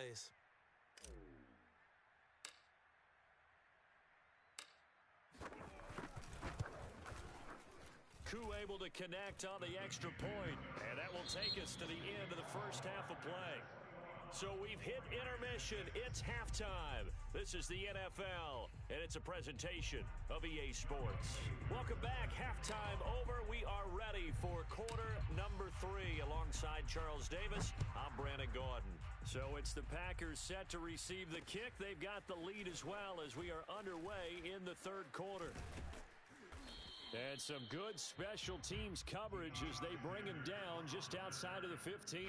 plays. Koo able to connect on the extra point, and that will take us to the end of the first half of play. So we've hit intermission. It's halftime. This is the NFL, and it's a presentation of EA Sports. Welcome back. Halftime over. We are ready for quarter number 3. Alongside Charles Davis, I'm Brandon Gordon. So it's the Packers set to receive the kick. They've got the lead as well as we are underway in the third quarter. And some good special teams coverage as they bring him down just outside of the 15.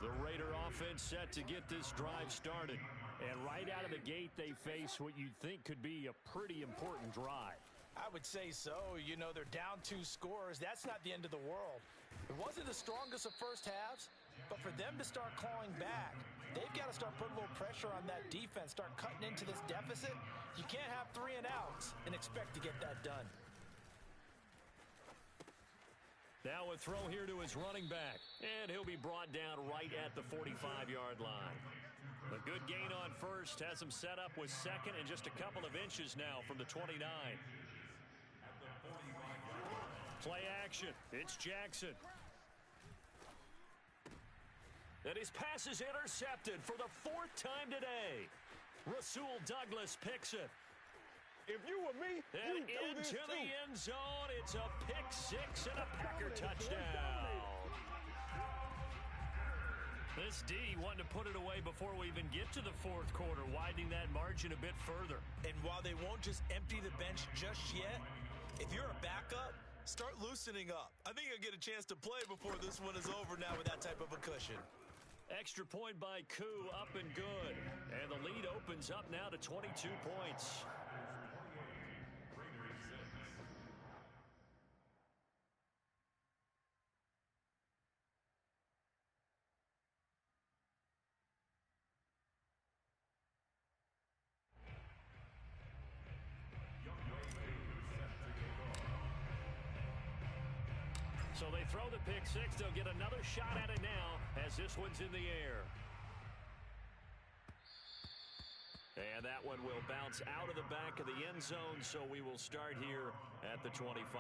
The Raider offense set to get this drive started. And right out of the gate, they face what you'd think could be a pretty important drive. I would say so. You know, they're down 2 scores. That's not the end of the world. It wasn't the strongest of first halves, but for them to start clawing back, they've got to start putting a little pressure on that defense, start cutting into this deficit. You can't have 3 and outs and expect to get that done. Now a throw here to his running back, and he'll be brought down right at the 45-yard line. A good gain on first has him set up with second and just a couple of inches now from the 29. Play action. It's Jackson. And his pass is intercepted for the 4th time today. Rasul Douglas picks it. If you were me, and into the end zone, it's a pick 6 and a Packer touchdown. This D wanted to put it away before we even get to the 4th quarter, widening that margin a bit further. And while they won't just empty the bench just yet, if you're a backup, start loosening up. I think you'll get a chance to play before this one is over now with that type of a cushion. Extra point by Koo, up and good. And the lead opens up now to 22 points. So they throw the pick 6. They'll get another shot at it now as this one's in the air. And that one will bounce out of the back of the end zone, so we will start here at the 25.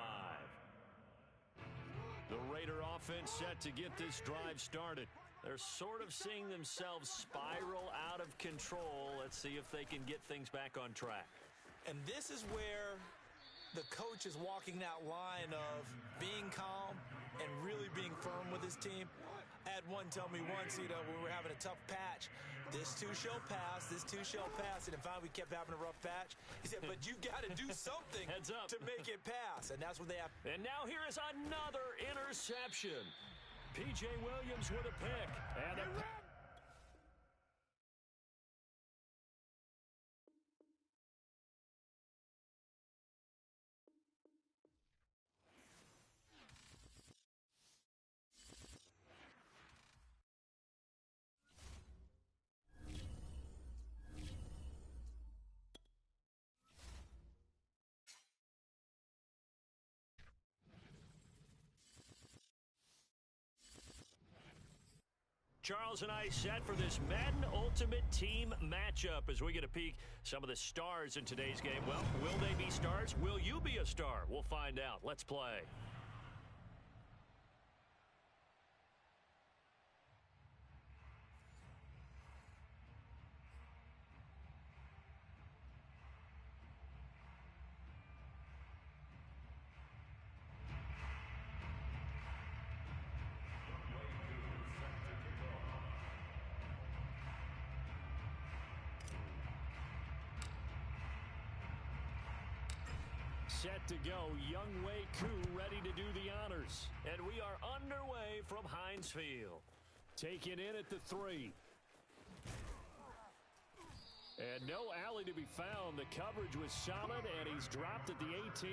The Raider offense set to get this drive started. They're sort of seeing themselves spiral out of control. Let's see if they can get things back on track. And this is where the coach is walking that line of being calm and really being firm with his team. I had one tell me once, you know, when we were having a tough patch, this too shall pass, this too shall pass. And in fact, we kept having a rough patch. He said, but you got to do something Heads up. to make it pass. And that's what they have. And now here is another interception. P.J. Williams with a pick. And a Charles and I set for this Madden Ultimate Team matchup as we get a peek some of the stars in today's game. Well, will they be stars? Will you be a star? We'll find out. Let's play. Set to go, Younghoe Koo ready to do the honors. And we are underway from Heinz Field. Taken in at the 3. And no alley to be found. The coverage was solid, and he's dropped at the 18.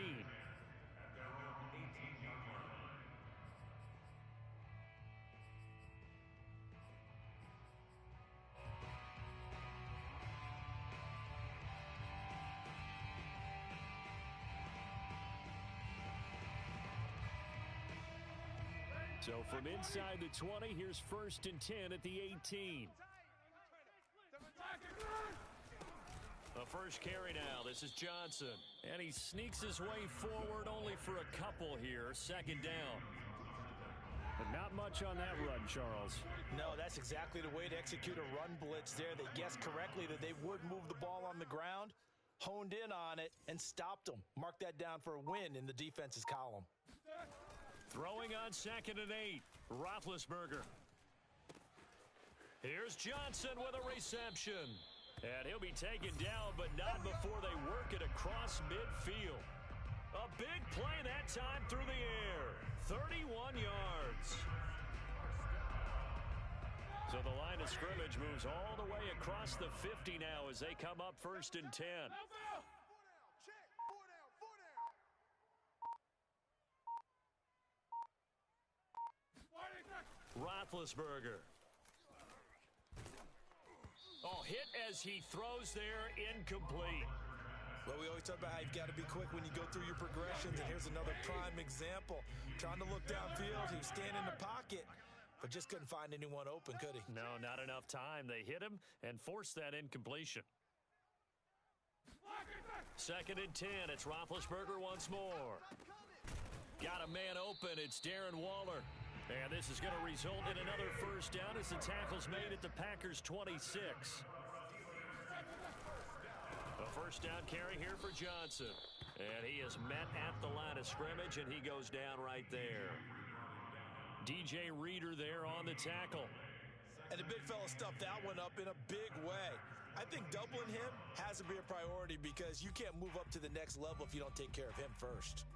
So from inside the 20, here's 1st and 10 at the 18. The first carry now. This is Johnson. And he sneaks his way forward only for a couple here. Second down. But not much on that run, Charles. No, that's exactly the way to execute a run blitz there. They guessed correctly that they would move the ball on the ground, honed in on it, and stopped them. Mark that down for a win in the defense's column. Throwing on 2nd and 8. Roethlisberger. Here's Johnson with a reception. And he'll be taken down, but not before they work it across midfield. A big play that time through the air. 31 yards. So the line of scrimmage moves all the way across the 50 now as they come up 1st and 10. Roethlisberger. Oh, hit as he throws there, incomplete. Well, we always talk about how you've got to be quick when you go through your progressions, and here's another prime example. Trying to look downfield, he was standing in the pocket, but just couldn't find anyone open, could he? No, not enough time. They hit him and forced that incompletion. 2nd and 10. It's Roethlisberger once more. Got a man open. It's Darren Waller. And this is going to result in another first down as the tackle's made at the Packers' 26. A first down carry here for Johnson. And he is met at the line of scrimmage, and he goes down right there. DJ Reader there on the tackle. And the big fella stuffed that one up in a big way. I think doubling him has to be a priority because you can't move up to the next level if you don't take care of him first.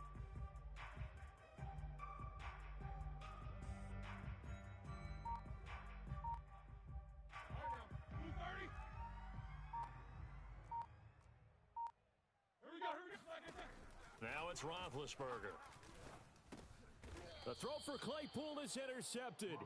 Now it's Roethlisberger. The throw for Claypool is intercepted.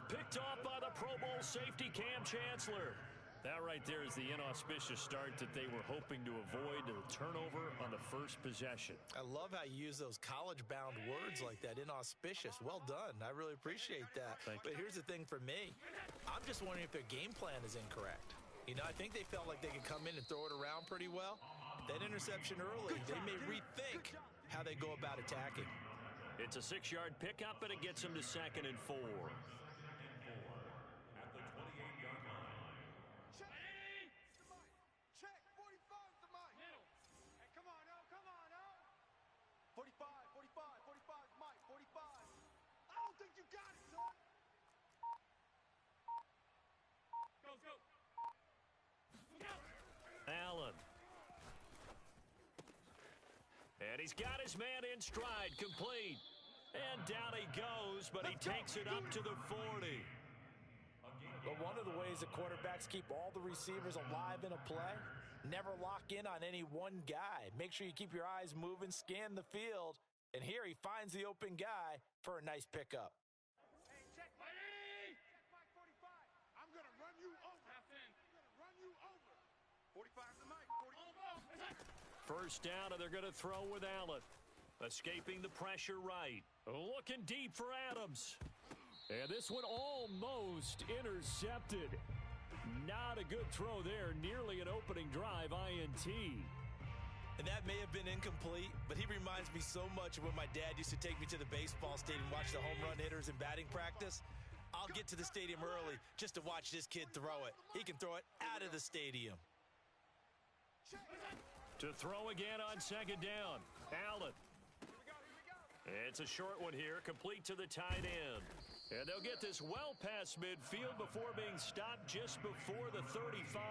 Picked off by the Pro Bowl safety Cam Chancellor. That right there is the inauspicious start that they were hoping to avoid, the turnover on the first possession. I love how you use those college-bound words like that, inauspicious. Well done. I really appreciate that. But here's the thing for me. I'm just wondering if their game plan is incorrect. You know, I think they felt like they could come in and throw it around pretty well. That interception early, they may rethink how they go about attacking. It's a 6-yard pickup, and it gets them to 2nd and 4. Check, 45 the mic. Middle. Hey, come on, no, come on, no. 45 Mike, 45. I don't think you got it, son. Go. Allen. And he's got his man in stride, complete. And down he goes, but he takes it up to the 40. But one of the ways the quarterbacks keep all the receivers alive in a play, never lock in on any one guy. Make sure you keep your eyes moving, scan the field, and here he finds the open guy for a nice pickup. Hey, check, Mike. Check Mike 45. I'm going to run you over. I'm going to run you over. 45 the mic. 45. First down, and they're going to throw with Allen. Escaping the pressure right. Looking deep for Adams. And this one almost intercepted. Not a good throw there. Nearly an opening drive INT. And that may have been incomplete, but he reminds me so much of when my dad used to take me to the baseball stadium and watch the home run hitters in batting practice. I'll get to the stadium early just to watch this kid throw it. He can throw it out of the stadium. To throw again on 2nd down. Allen. It's a short one here, complete to the tight end. And they'll get this well past midfield before being stopped just before the 35.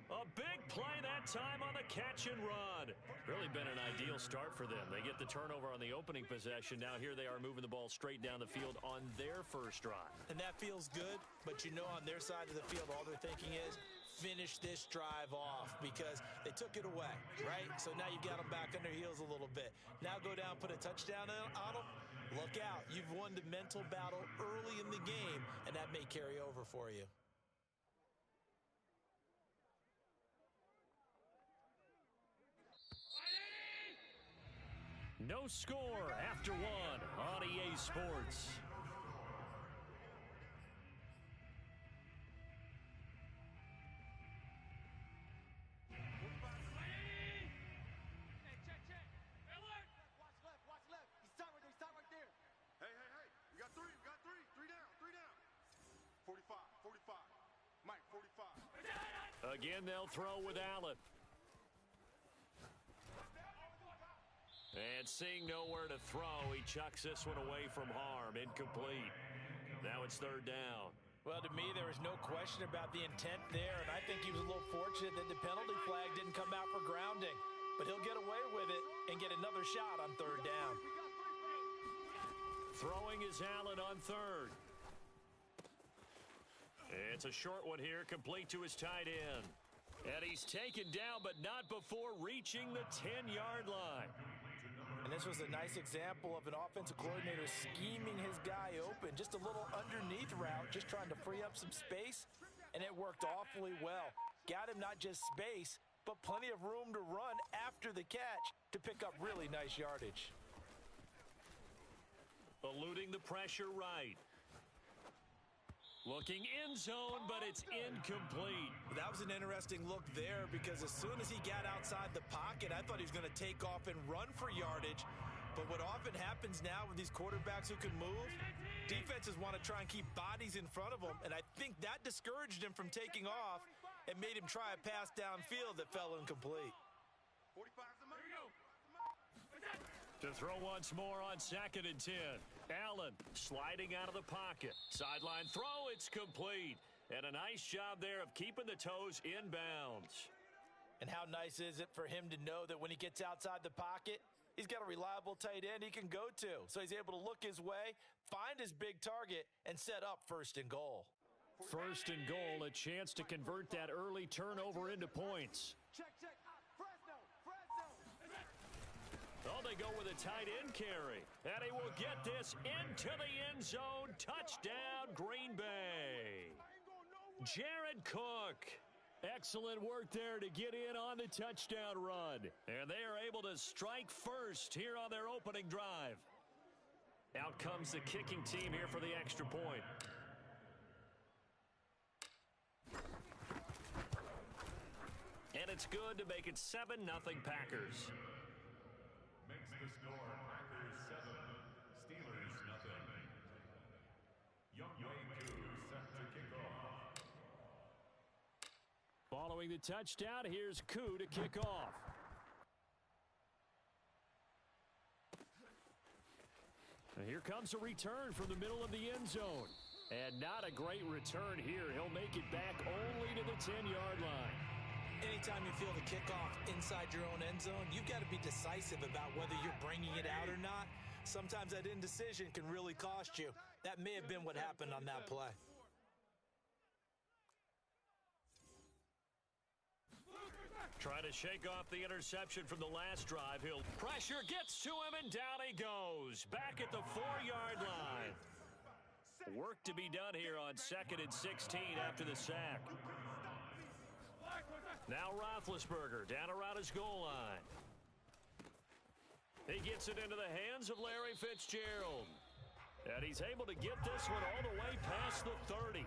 A big play that time on the catch and run. Really been an ideal start for them. They get the turnover on the opening possession. Now here they are moving the ball straight down the field on their first drive. And that feels good, but you know on their side of the field all they're thinking is, finish this drive off because they took it away, right? So now you've got them back on their heels a little bit. Now go down, put a touchdown on them. Look out. You've won the mental battle early in the game, and that may carry over for you. No score after one on EA Sports. Again, they'll throw with Allen. And seeing nowhere to throw, he chucks this one away from harm. Incomplete. Now it's third down. Well, to me, there was no question about the intent there, and I think he was a little fortunate that the penalty flag didn't come out for grounding. But he'll get away with it and get another shot on third down. Throwing is Allen on third. It's a short one here, complete to his tight end. And he's taken down, but not before reaching the 10-yard line. And this was a nice example of an offensive coordinator scheming his guy open. Just a little underneath route, just trying to free up some space, and it worked awfully well. Got him not just space, but plenty of room to run after the catch to pick up really nice yardage. Eluding the pressure right. Looking in zone, but it's incomplete. That was an interesting look there because as soon as he got outside the pocket, I thought he was going to take off and run for yardage. But what often happens now with these quarterbacks who can move, defenses want to try and keep bodies in front of them, and I think that discouraged him from taking off and made him try a pass downfield that fell incomplete. 45 the money. To throw once more on 2nd and 10. Allen sliding out of the pocket. Sideline throw, it's complete. And a nice job there of keeping the toes inbounds. And how nice is it for him to know that when he gets outside the pocket, he's got a reliable tight end he can go to. So he's able to look his way, find his big target, and set up 1st and goal. 1st and goal, a chance to convert that early turnover into points. Check. Fresno. Oh, they go with a tight end carry. And he will get this into the end zone. Touchdown, Green Bay. Jared Cook. Excellent work there to get in on the touchdown run. And they are able to strike first here on their opening drive. Out comes the kicking team here for the extra point. And it's good to make it 7-0 Packers. Makes the score Packers 7, Steelers nothing. Youngway Koo set to kick off. Following the touchdown, here's Koo to kick off. And here comes a return from the middle of the end zone. And not a great return here. He'll make it back only to the 10-yard line. Anytime you feel the kickoff inside your own end zone, you've got to be decisive about whether you're bringing it out or not. Sometimes that indecision can really cost you. That may have been what happened on that play. Trying to shake off the interception from the last drive. Pressure gets to him, and down he goes. Back at the 4-yard line. Work to be done here on 2nd and 16 after the sack. Now Roethlisberger down around his goal line. He gets it into the hands of Larry Fitzgerald. And he's able to get this one all the way past the 30.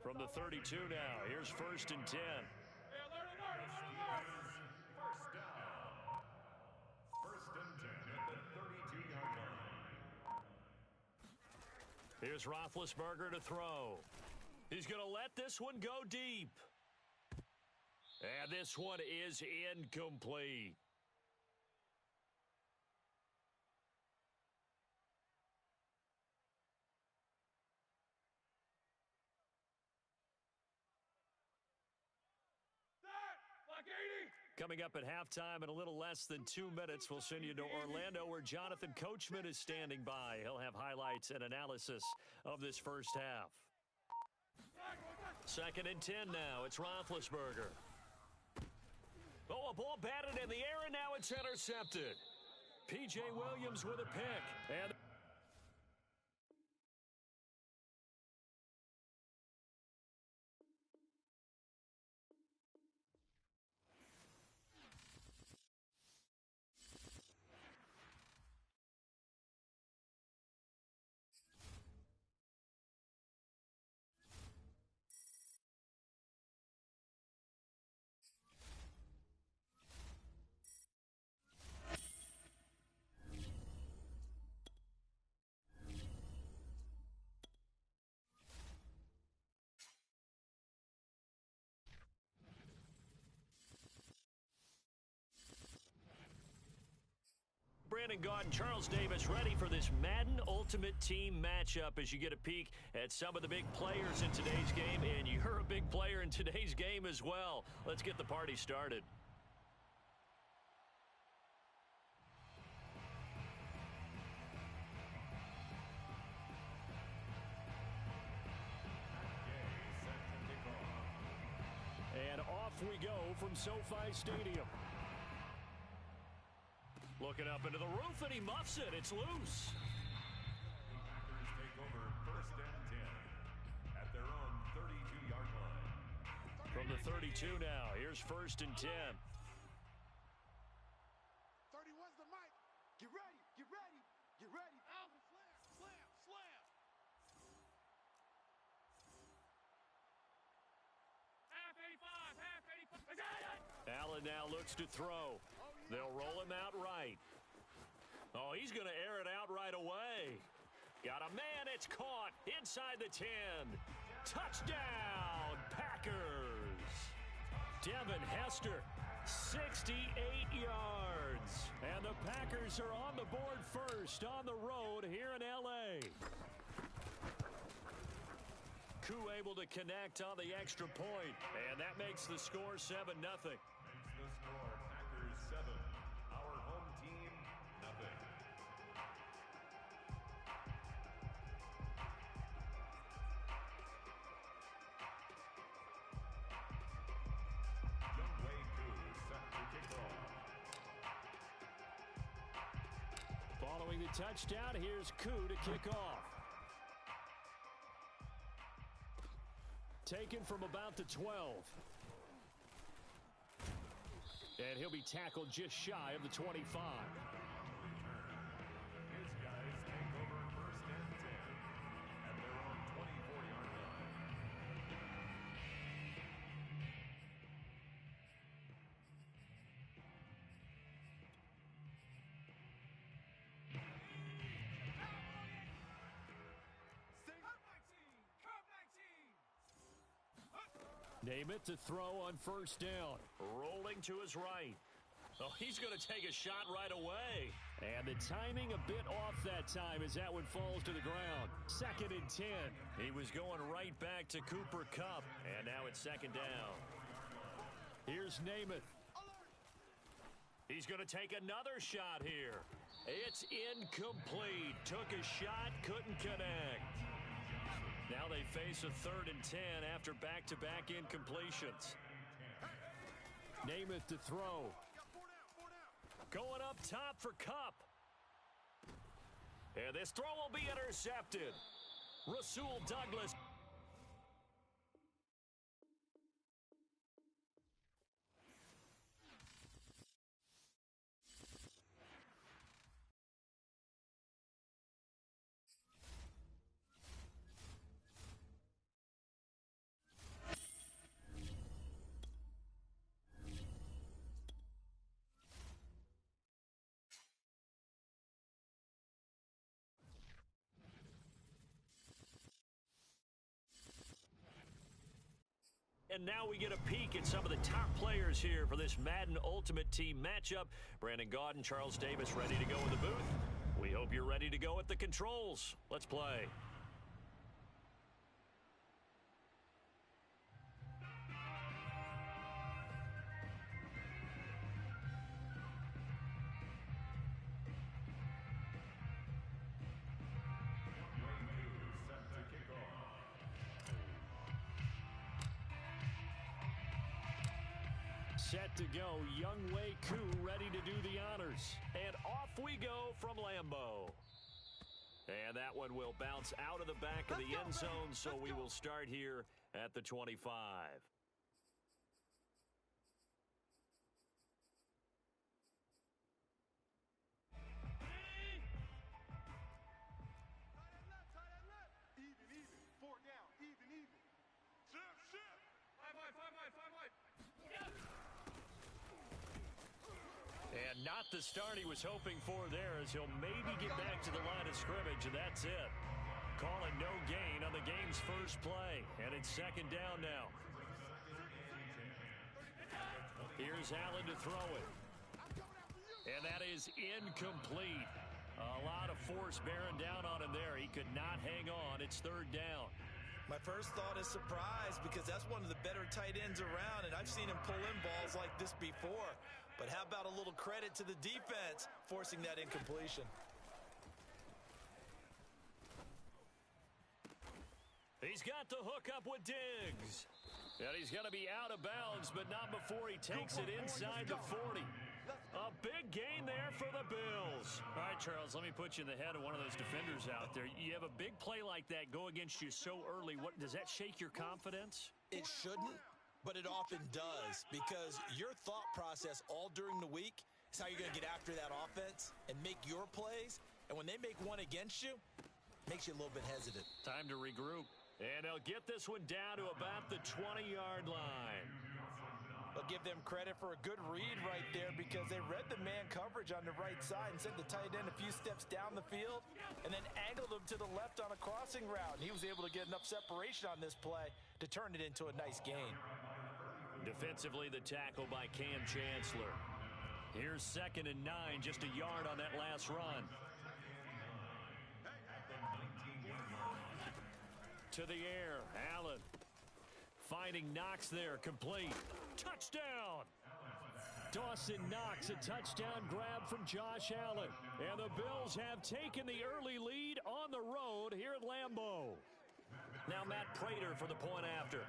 From the 32 now, here's 1st and 10. First down. 1st and 10 at the 32-yard line. Here's Roethlisberger to throw. He's going to let this one go deep. And this one is incomplete. Coming up at halftime in a little less than 2 minutes, we'll send you to Orlando where Jonathan Coachman is standing by. He'll have highlights and analysis of this first half. 2nd and 10 now. It's Roethlisberger. Oh, a ball batted in the air, and now it's intercepted. P.J. Williams with a pick. And Brandon Gaudin, Charles Davis ready for this Madden Ultimate Team matchup as you get a peek at some of the big players in today's game, and you're a big player in today's game as well. Let's get the party started. And off we go from SoFi Stadium. Looking up into the roof, and he muffs it. It's loose. Packers take over 1st and 10 at their own 32-yard line. From the 32 now, here's 1st and 10. 31's the mic. Get ready, get ready, get ready. Alvin, slam, slam, slam. Half 85, half 85. I got it! Allen now looks to throw. They'll roll him out right. Oh, he's going to air it out right away. Got a man. It's caught inside the 10. Touchdown, Packers. Devin Hester, 68 yards. And the Packers are on the board first on the road here in L.A. Koo able to connect on the extra point, and that makes the score 7-0. Makes the score Packers 7. Our home team, nothing. Younghoe Koo set to kick off. Following the touchdown, here's Koo to kick off. Taken from about the 12. And he'll be tackled just shy of the 25. His guys take over 1st and 10 at their own 24-yard line. Namath to throw on 1st down. Rolling to his right. Oh, he's going to take a shot right away. And the timing a bit off that time as that one falls to the ground. 2nd and 10. He was going right back to Cooper Kupp, and now it's 2nd down. Here's Namath. He's going to take another shot here. It's incomplete. Took a shot, couldn't connect. Now they face a 3rd and 10 after back-to-back incompletions. Namath to throw. Going up top for Kupp. And this throw will be intercepted. Rasul Douglas. And now we get a peek at some of the top players here for this Madden Ultimate Team matchup. Brandon Gaudin, Charles Davis ready to go in the booth. We hope you're ready to go at the controls. Let's play. Set to go. Younghoe Koo ready to do the honors. And off we go from Lambeau. And that one will bounce out of the back of the end zone, so we will start here at the 25. Even. 4 down. Even. Ship. 5 wide. And not the start he was hoping for there, as he'll maybe get back to the line of scrimmage, and that's it. Calling no gain on the game's first play, and it's 2nd down now. Here's Allen to throw it. And that is incomplete. A lot of force bearing down on him there. He could not hang on. It's third down. My first thought is surprise because that's one of the better tight ends around, and I've seen him pull in balls like this before. But how about a little credit to the defense forcing that incompletion? He's got the hookup with Diggs. And he's going to be out of bounds, but not before he takes it inside the 40. A big gain there for the Bills. All right, Charles, let me put you in the head of one of those defenders out there. You have a big play like that go against you so early. What does that shake your confidence? It shouldn't, but it often does because your thought process all during the week is how you're going to get after that offense and make your plays. And when they make one against you, it makes you a little bit hesitant. Time to regroup. And they'll get this one down to about the 20-yard line. I'll give them credit for a good read right there because they read the man coverage on the right side and sent the tight end a few steps down the field and then angled him to the left on a crossing route. And he was able to get enough separation on this play to turn it into a nice gain. Defensively, the tackle by Cam Chancellor. Here's 2nd and 9, just a yard on that last run. To the air, Allen. Finding Knox there, complete. Touchdown! Dawson Knox, a touchdown grab from Josh Allen. And the Bills have taken the early lead on the road here at Lambeau. Now Matt Prater for the point after.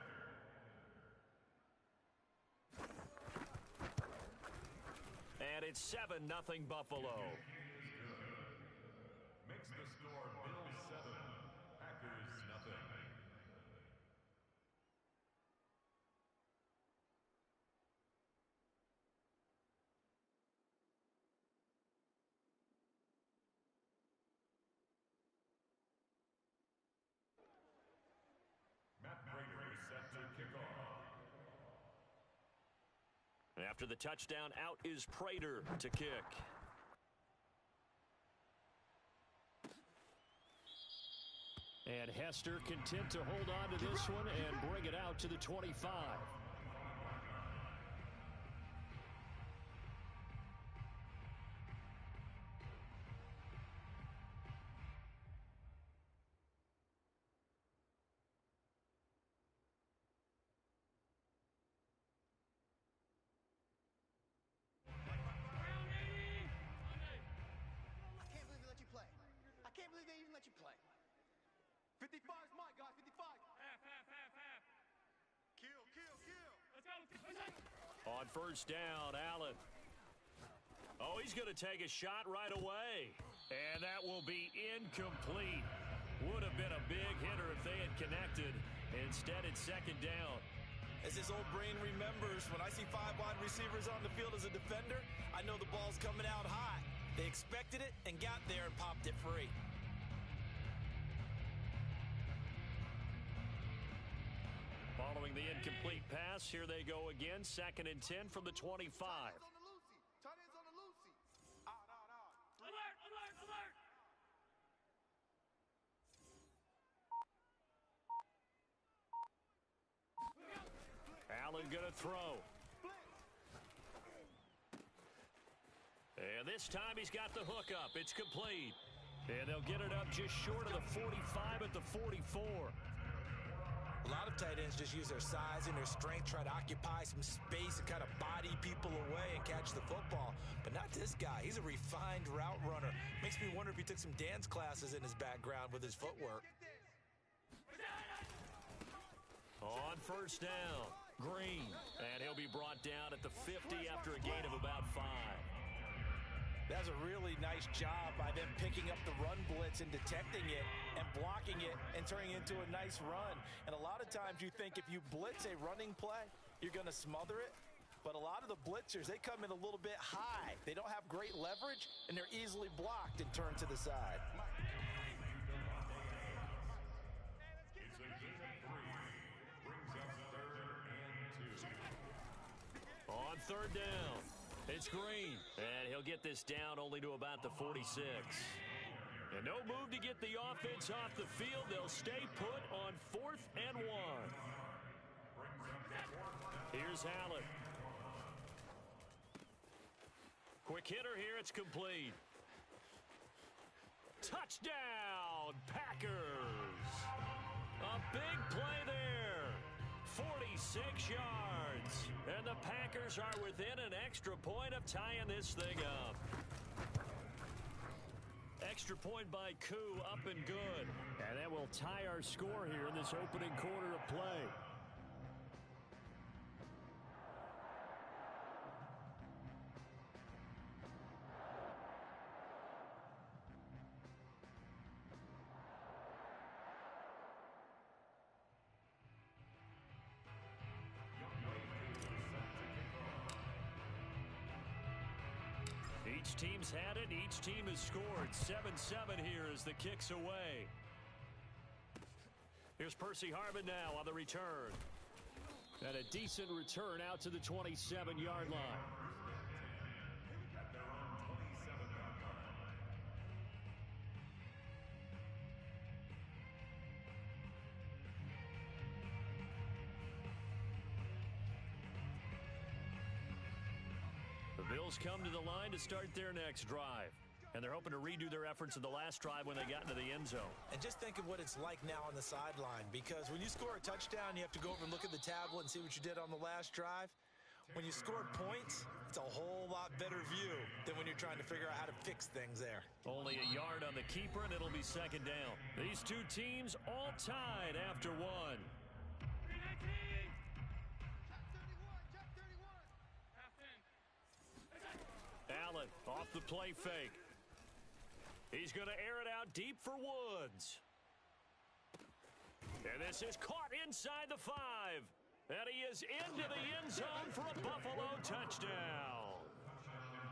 And it's 7-0 Buffalo. Makes the score Bills 7, Packers nothing. Matt Prater is set to kick off. After the touchdown, out is Prater to kick. And Hester content to hold on to this one and bring it out to the 25. I can't believe they even let you play. 55 is mine, guys. 55. Half. Kill. Let's go. On first down, Allen. Oh, he's going to take a shot right away. And that will be incomplete. Would have been a big hitter if they had connected. Instead, it's 2nd down. As his old brain remembers, when I see 5 wide receivers on the field as a defender, I know the ball's coming out hot. They expected it and got there and popped it free. Following the incomplete pass, here they go again. 2nd and 10 from the 25. Tight ends on the Lucy. Out. Alert. Allen gonna throw. And this time he's got the hookup. It's complete. And they'll get it up just short of the 45 at the 44. A lot of tight ends just use their size and their strength, try to occupy some space and kind of body people away and catch the football. But not this guy. He's a refined route runner. Makes me wonder if he took some dance classes in his background with his footwork. On first down, Green. And he'll be brought down at the 50 after a gain of about 5. That's a really nice job by them picking up the run blitz and detecting it and blocking it and turning it into a nice run. And a lot of times you think if you blitz a running play, you're going to smother it. But a lot of the blitzers, they come in a little bit high. They don't have great leverage, and they're easily blocked and turned to the side. It's a gain of 3. Brings up 3rd and 2. On third down, it's Green. And he'll get this down only to about the 46. And no move to get the offense off the field. They'll stay put on 4th and 1. Here's Allen. Quick hitter here. It's complete. Touchdown, Packers. A big play there. 46 yards. And the Packers are within an extra point of tying this thing up. Extra point by Koo, up and good. And that will tie our score here in this opening quarter of play. Each team's had it. Each team has scored. 7-7 here as the kick's away. Here's Percy Harvin now on the return. And a decent return out to the 27-yard line. The Bills come to the line to start their next drive. And they're hoping to redo their efforts in the last drive when they got into the end zone. And just think of what it's like now on the sideline, because when you score a touchdown, you have to go over and look at the tablet and see what you did on the last drive. When you score points, it's a whole lot better view than when you're trying to figure out how to fix things there. Only a yard on the keeper, and it'll be second down. These two teams all tied after one. Allen off the play fake. He's going to air it out deep for Woods. And this is caught inside the 5. And he is into the end zone for a Buffalo touchdown.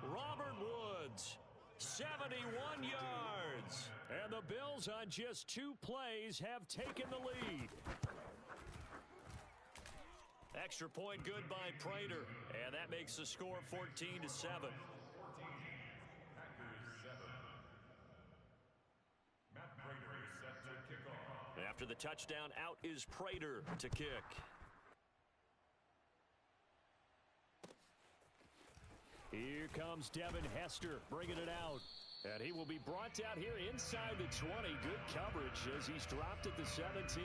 Robert Woods, 71 yards. And the Bills on just 2 plays have taken the lead. Extra point good by Prater. And that makes the score 14-7. After the touchdown, out is Prater to kick. Here comes Devin Hester bringing it out. And he will be brought down here inside the 20. Good coverage as he's dropped at the 17.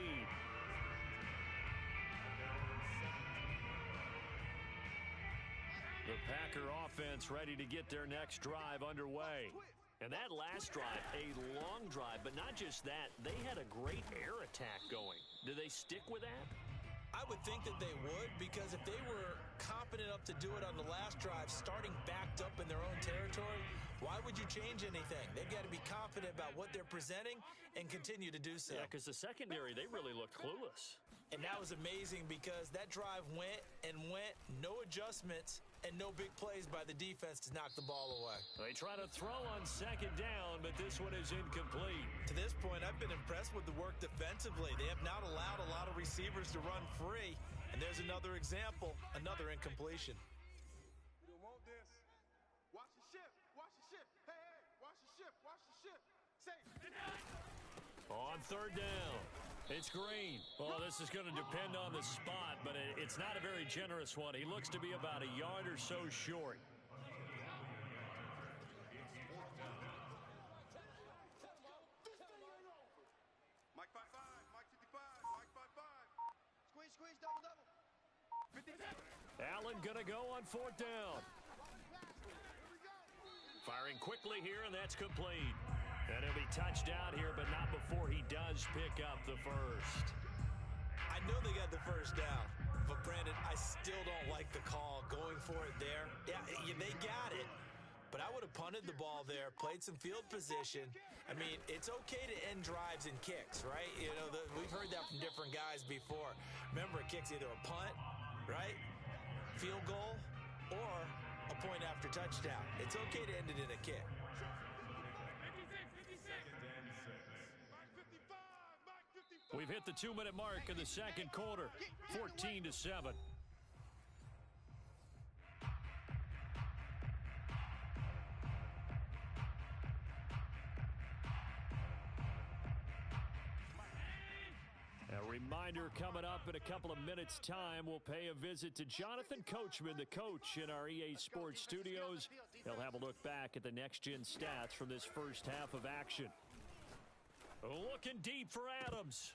The Packer offense ready to get their next drive underway. And that last drive, a long drive, but not just that. They had a great air attack going. Do they stick with that? I would think that they would, because if they were confident enough to do it on the last drive, starting backed up in their own territory, why would you change anything? They've got to be confident about what they're presenting and continue to do so. Yeah, because the secondary, they really looked clueless. And that was amazing because that drive went and went, no adjustments, and no big plays by the defense to knock the ball away. They try to throw on second down, but this one is incomplete. To this point, I've been impressed with the work defensively. They have not allowed a lot of receivers to run free. And there's another example, another incompletion. We don't want this. Watch the ship. Watch the ship. Hey, hey, watch the ship. Watch the ship. Safe. On third down, it's Green. Well, this is going to depend on the spot, but it's not a very generous one. He looks to be about a yard or so short. Mike 5-5. Mike 55. Mike 5-5. Squeeze, squeeze, double, double. 50. Allen going to go on fourth down. Firing quickly here, and that's complete. And he'll be touched down here, but not before he does pick up the first. I know they got the first down, but Brandon, I still don't like the call going for it there. Yeah, they got it, but I would have punted the ball there, played some field position. I mean, it's okay to end drives and kicks, right? You know, we've heard that from different guys before. Remember, a kick's either a punt, right, field goal, or a point after touchdown. It's okay to end it in a kick. We've hit the 2-minute mark in the second quarter, 14-7. A Reminder coming up in a couple of minutes' time, we'll pay a visit to Jonathan Coachman, the coach in our EA Sports studios. He'll have a look back at the next-gen stats from this first half of action. Looking deep for Adams.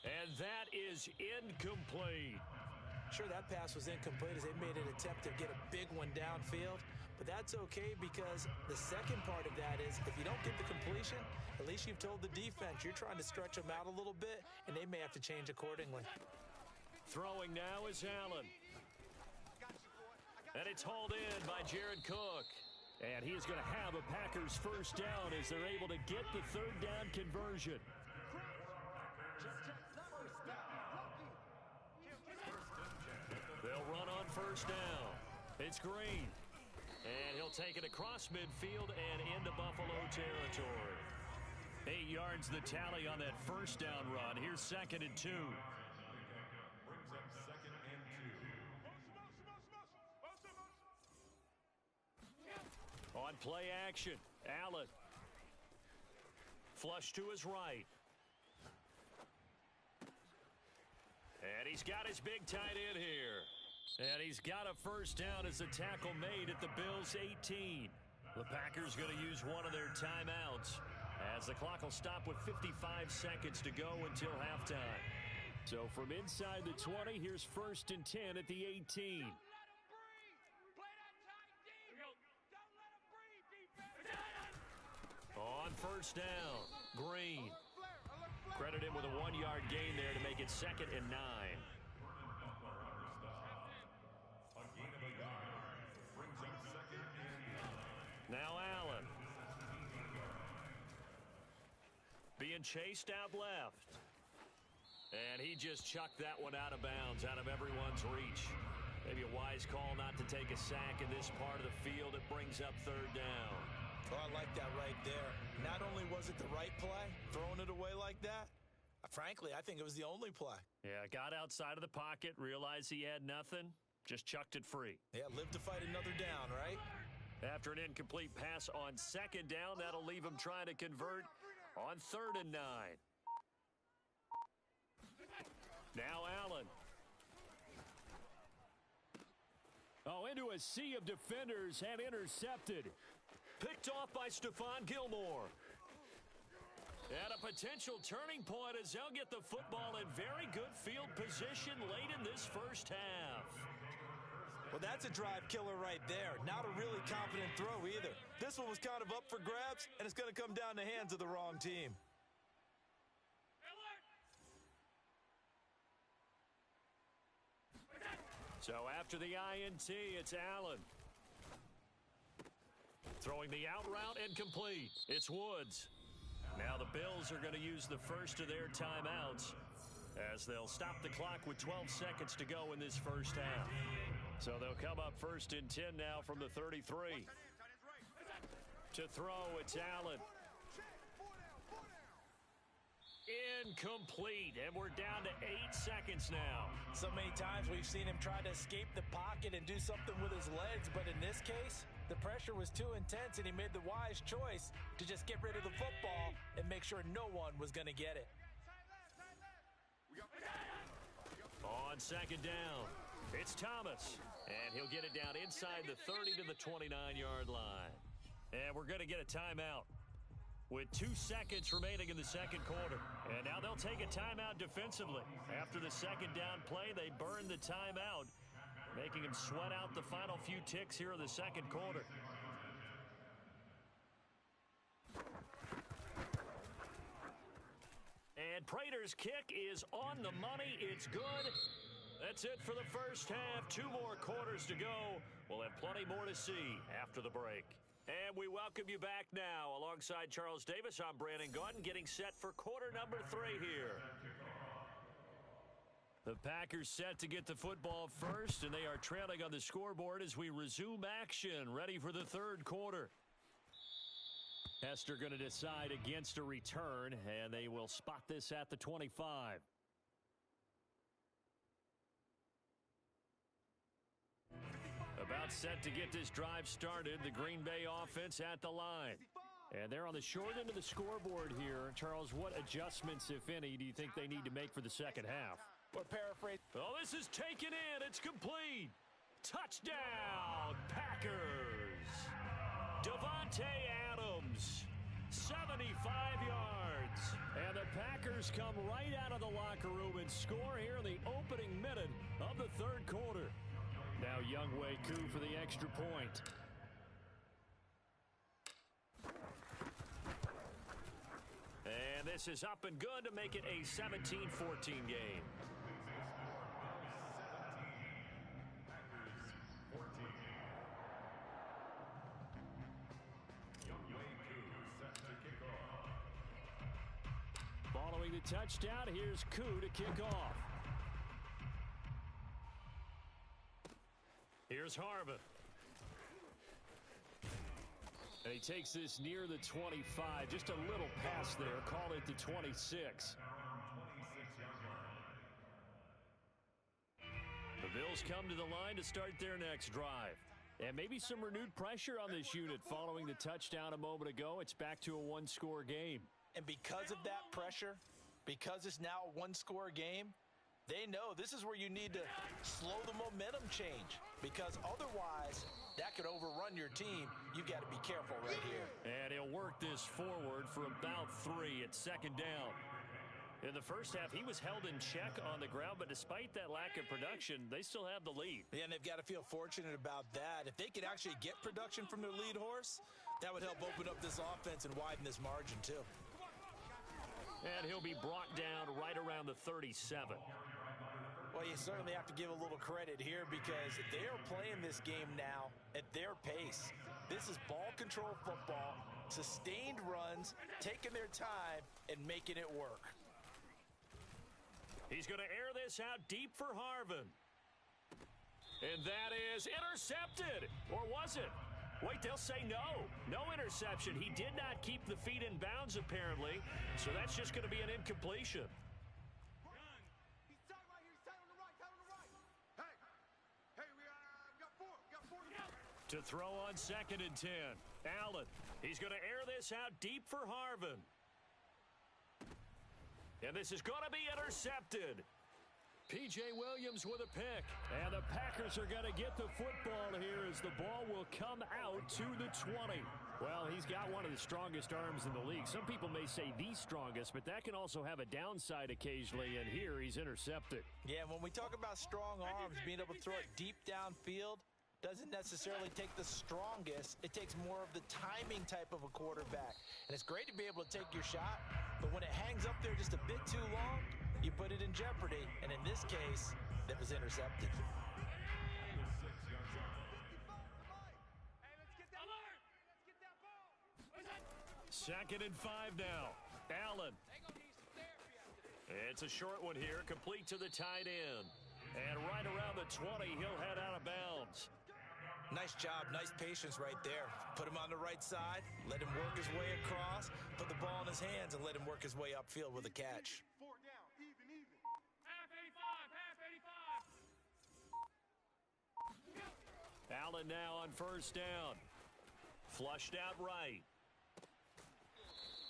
And that is incomplete. Sure, that pass was incomplete as they made an attempt to get a big one downfield. But that's okay because the second part of that is if you don't get the completion, at least you've told the defense you're trying to stretch them out a little bit, and they may have to change accordingly. Throwing now is Allen. And it's hauled in by Jared Cook. And he is going to have a Packers first down as they're able to get the third down conversion. They'll run on first down. It's Green. And he'll take it across midfield and into Buffalo territory. 8 yards the tally on that first down run. Here's 2nd and 2. Brings up 2nd and 2. On play action, Allen. Flush to his right. And he's got his big tight end here. And he's got a first down as the tackle made at the Bills' 18. The Packers going to use one of their timeouts as the clock will stop with 55 seconds to go until halftime. So from inside the 20, here's 1st and 10 at the 18. On first down, Green. Credit him with a 1-yard gain there to make it 2nd and 9. Now Allen. Being chased out left. And he just chucked that one out of bounds, out of everyone's reach. Maybe a wise call not to take a sack in this part of the field. It brings up 3rd down. Oh, I like that right there. Not only was it the right play, throwing it away like that, frankly, I think it was the only play. Yeah, got outside of the pocket, realized he had nothing, just chucked it free. Yeah, live to fight another down, right? After an incomplete pass on 2nd down, that'll leave him trying to convert on 3rd and 9. Now Allen. Oh, into a sea of defenders and intercepted. Picked off by Stephon Gilmore. And a potential turning point as they'll get the football in very good field position late in this first half. Well, that's a drive killer right there. Not a really confident throw either. This one was kind of up for grabs, and it's going to come down the hands of the wrong team. So after the INT, it's Allen. Throwing the out route incomplete. It's Woods. Now the Bills are going to use the first of their timeouts as they'll stop the clock with 12 seconds to go in this first half. So they'll come up 1st and 10 now from the 33. To throw, it's Allen. Incomplete, and we're down to 8 seconds now. So many times we've seen him try to escape the pocket and do something with his legs, but in this case, the pressure was too intense, and he made the wise choice to just get rid of the football and make sure no one was going to get it. On 2nd down, it's Thomas, and he'll get it down inside the 30 to the 29-yard line. And we're going to get a timeout with 2 seconds remaining in the second quarter. And now they'll take a timeout defensively. After the 2nd down play, they burn the timeout, making them sweat out the final few ticks here in the second quarter. And Prater's kick is on the money. It's good. That's it for the first half. 2 more quarters to go. We'll have plenty more to see after the break. And we welcome you back now. Alongside Charles Davis, I'm Brandon Gaudin, getting set for quarter number 3 here. The Packers set to get the football first, and they are trailing on the scoreboard as we resume action, ready for the third quarter. Hester going to decide against a return, and they will spot this at the 25. About set to get this drive started. The Green Bay offense at the line. And they're on the short end of the scoreboard here. Charles, what adjustments, if any, do you think they need to make for the second half? Or paraphrase. Oh, this is taken in. It's complete. Touchdown, Packers. Davante Adams, 75 yards. And the Packers come right out of the locker room and score here in the opening minute of the third quarter. Now Younghoe Koo for the extra point. And this is up and good to make it a 17-14 game. Following the touchdown, here's Koo to kick off. Here's Harvin. And he takes this near the 25. Just a little pass there. Call it the 26. The Bills come to the line to start their next drive. And maybe some renewed pressure on this unit following the touchdown a moment ago. It's back to a one-score game. And because of that pressure, because it's now a one-score game, they know this is where you need to slow the momentum change, because otherwise that could overrun your team. You've got to be careful right here. And he'll work this forward for about 3 at second down. In the first half, he was held in check on the ground, but despite that lack of production, they still have the lead. Yeah, and they've got to feel fortunate about that. If they could actually get production from their lead horse, that would help open up this offense and widen this margin too. And he'll be brought down right around the 37. Well, you certainly have to give a little credit here, because they are playing this game now at their pace. This is ball control football, sustained runs, taking their time, and making it work. He's going to air this out deep for Harvin. And that is intercepted. Or was it? Wait, they'll say no. No interception. He did not keep the feet in bounds, apparently. So that's just going to be an incompletion. He's tight right here. He's tight on the right. Tight on the right. Hey, we got four. Got 4 to go. To throw on 2nd and 10. Allen. He's going to air this out deep for Harvin. And this is going to be intercepted. P.J. Williams with a pick. And the Packers are going to get the football here as the ball will come out to the 20. Well, he's got one of the strongest arms in the league. Some people may say the strongest, but that can also have a downside occasionally, and here he's intercepted. Yeah, when we talk about strong arms, being able to throw it deep downfield doesn't necessarily take the strongest. It takes more of the timing type of a quarterback. And it's great to be able to take your shot, but when it hangs up there just a bit too long, you put it in jeopardy, and in this case, that was intercepted. Hey, let's get that alert. Let's get that ball. 2nd and 5 now. Allen. It's a short one here, complete to the tight end. And right around the 20, he'll head out of bounds. Nice job, nice patience right there. Put him on the right side, let him work his way across, put the ball in his hands, and let him work his way upfield with a catch. 4 down. Even. Half 85. Allen now on 1st down. Flushed out right.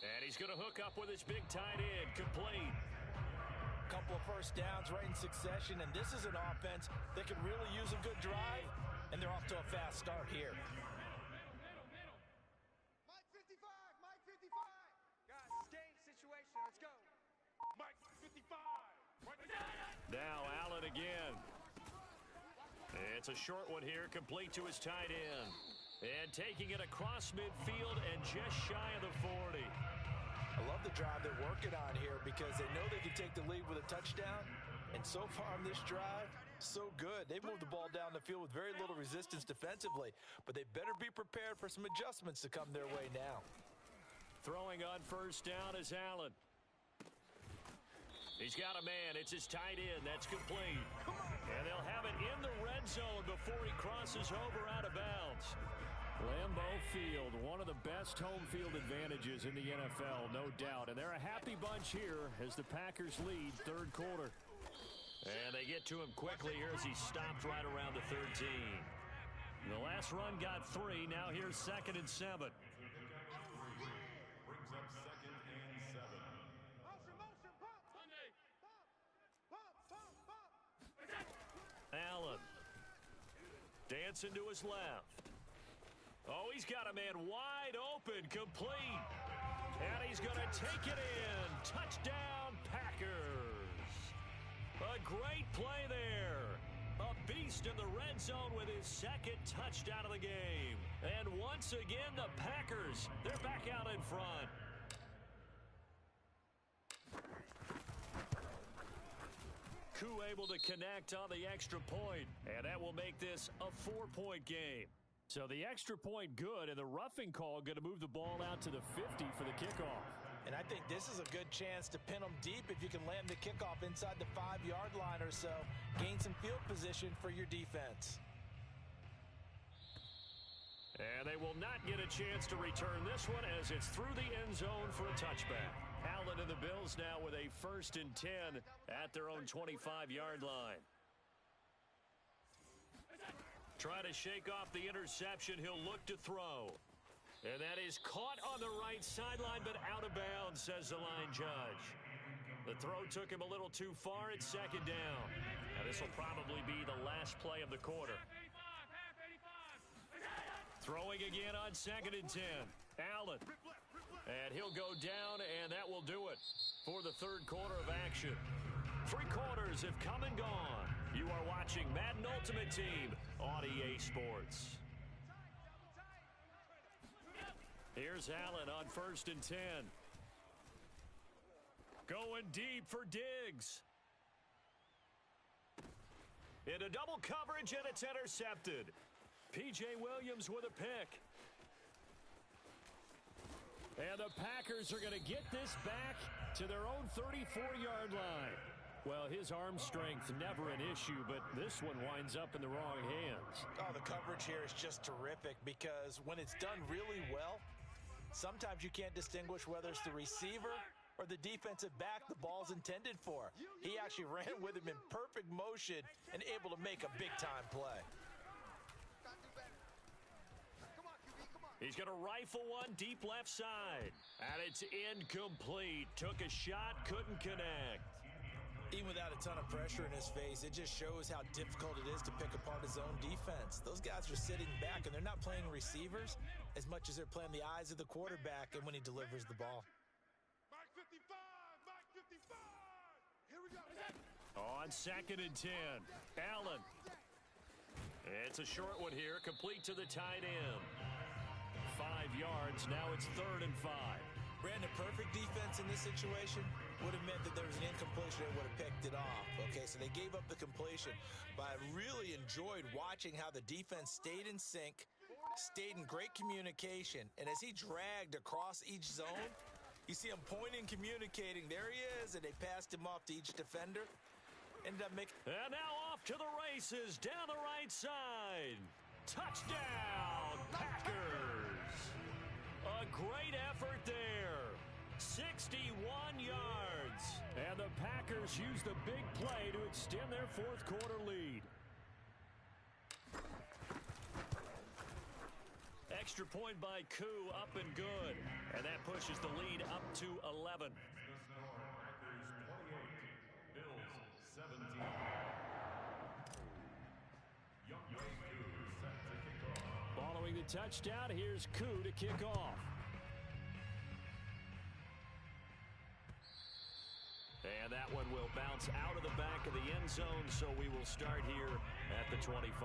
And he's going to hook up with his big tight end, complete. Couple of 1st downs right in succession, and this is an offense that could really use a good drive, and they're off to a fast start here. Mike 55. Guys, it's game situation. Let's go. Mike 55. Now Allen again. It's a short one here, complete to his tight end. And taking it across midfield and just shy of the 40. I love the drive they're working on here, because they know they can take the lead with a touchdown. And so far on this drive, so good. They've moved the ball down the field with very little resistance defensively, but they better be prepared for some adjustments to come their way now. Throwing on 1st down is Allen. He's got a man. It's his tight end. That's complete. And they'll have it in the red zone before he crosses over out of bounds. Lambeau Field, one of the best home field advantages in the NFL, no doubt. And they're a happy bunch here as the Packers lead 3rd quarter. And they get to him quickly here as he stopped right around the 13. The last run got 3. Now here's 2nd and 7. Hansen to his left. Oh, he's got a man wide open, complete. And he's going to take it in. Touchdown, Packers. A great play there. A beast in the red zone with his second touchdown of the game. And once again, the Packers, they're back out in front. Koo able to connect on the extra point, and that will make this a 4-point game. So the extra point good, and the roughing call going to move the ball out to the 50 for the kickoff. And I think this is a good chance to pin them deep if you can land the kickoff inside the 5-yard line or so. Gain some field position for your defense. And they will not get a chance to return this one as it's through the end zone for a touchback. Allen and the Bills now with a 1st and 10 at their own 25-yard line. Try to shake off the interception. He'll look to throw. And that is caught on the right sideline, but out of bounds, says the line judge. The throw took him a little too far. It's 2nd down. Now this will probably be the last play of the quarter. Throwing again on 2nd and 10. Allen. And he'll go down, and that will do it for the 3rd quarter of action. 3 quarters have come and gone. You are watching Madden Ultimate Team on EA Sports. Here's Allen on 1st and 10. Going deep for Diggs. Into double coverage, and it's intercepted. P.J. Williams with a pick. And the Packers are going to get this back to their own 34-yard line. Well, his arm strength never an issue, but this one winds up in the wrong hands. Oh, the coverage here is just terrific because when it's done really well, sometimes you can't distinguish whether it's the receiver or the defensive back the ball's intended for. He actually ran with him in perfect motion and able to make a big-time play. He's going to rifle one deep left side. And it's incomplete. Took a shot, couldn't connect. Even without a ton of pressure in his face, it just shows how difficult it is to pick apart his own defense. Those guys are sitting back, and they're not playing receivers as much as they're playing the eyes of the quarterback and when he delivers the ball. Mark 55! Mark 55! Here we go. On 2nd and 10. Allen. It's a short one here, complete to the tight end. 5 yards, now it's 3rd and 5. Brandon, perfect defense in this situation would have meant that there was an incompletion and would have picked it off. Okay, so they gave up the completion, but I really enjoyed watching how the defense stayed in sync, stayed in great communication, and as he dragged across each zone, you see him pointing, communicating. There he is, and they passed him off to each defender. Ended up making... And now off to the races, down the right side. Touchdown, Packers! A great effort there. 61 yards. And the Packers use the big play to extend their 4th quarter lead. Extra point by Koo, up and good. And that pushes the lead up to 11. Following the touchdown, here's Koo to kick off. And that one will bounce out of the back of the end zone, so we will start here at the 25.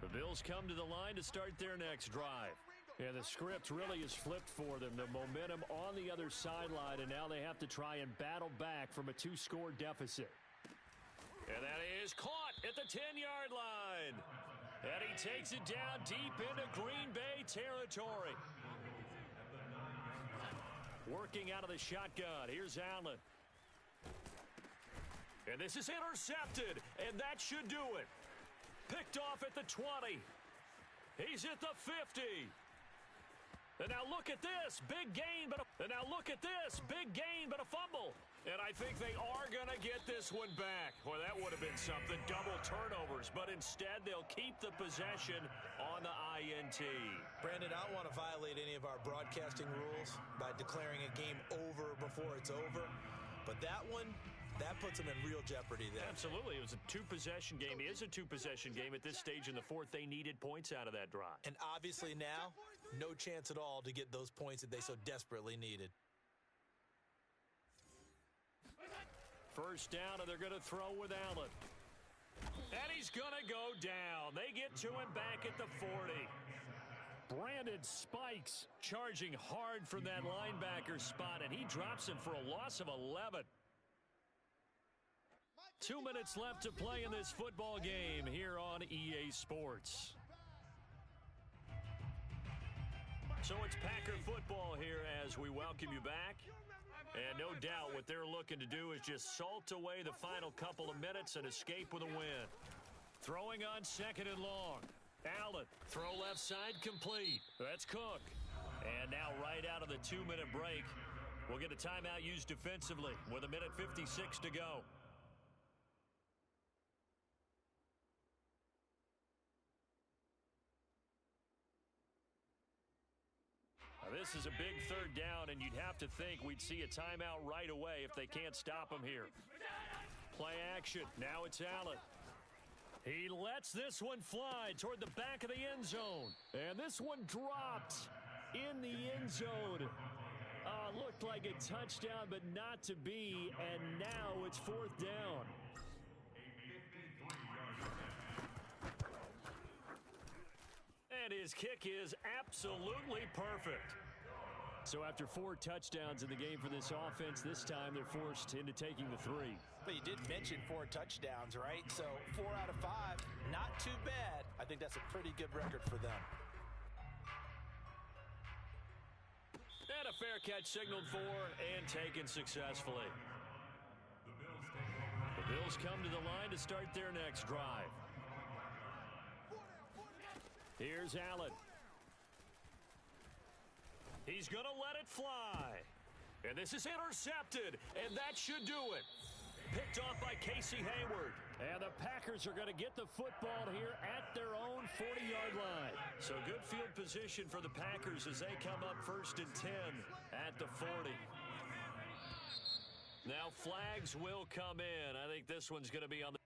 The Bills come to the line to start their next drive. And the script really is flipped for them. The momentum on the other sideline, and now they have to try and battle back from a 2-score deficit. And that is caught at the 10-yard line. And he takes it down deep into Green Bay territory. Working out of the shotgun. Here's Allen. And this is intercepted, and that should do it. Picked off at the 20. He's at the 50. And now look at this, big gain, but a fumble. And I think they are going to get this one back. Well, that would have been something, double turnovers, but instead they'll keep the possession on the INT. Brandon, I don't want to violate any of our broadcasting rules by declaring a game over before it's over, but that one That puts them in real jeopardy there. Absolutely. It was a two-possession game. It is a two-possession game at this stage in the fourth. They needed points out of that drive. And obviously now, no chance at all to get those points that they so desperately needed. First down, and they're going to throw with Allen. And he's going to go down. They get to him back at the 40. Brandon Spikes charging hard from that linebacker spot, and he drops him for a loss of 11. 2 minutes left to play in this football game here on EA Sports. So it's Packer football here as we welcome you back. And no doubt what they're looking to do is just salt away the final couple of minutes and escape with a win. Throwing on second and long. Allen, throw left side complete. That's Cook. And now right out of the 2-minute break, we'll get a timeout used defensively with 1:56 to go. This is a big third down, and you'd have to think we'd see a timeout right away if they can't stop him here. Play action. Now it's Allen. He lets this one fly toward the back of the end zone. And this one dropped in the end zone. Looked like a touchdown, but not to be. And now it's fourth down. And his kick is absolutely perfect. So after 4 touchdowns in the game for this offense, this time they're forced into taking the 3. But you did mention 4 touchdowns, right? So 4 out of 5, not too bad. I think that's a pretty good record for them. And a fair catch signaled for and taken successfully. The Bills come to the line to start their next drive. Here's Allen. He's going to let it fly. And this is intercepted, and that should do it. Picked off by Casey Hayward. And the Packers are going to get the football here at their own 40-yard line. So good field position for the Packers as they come up 1st and 10 at the 40. Now flags will come in. I think this one's going to be on the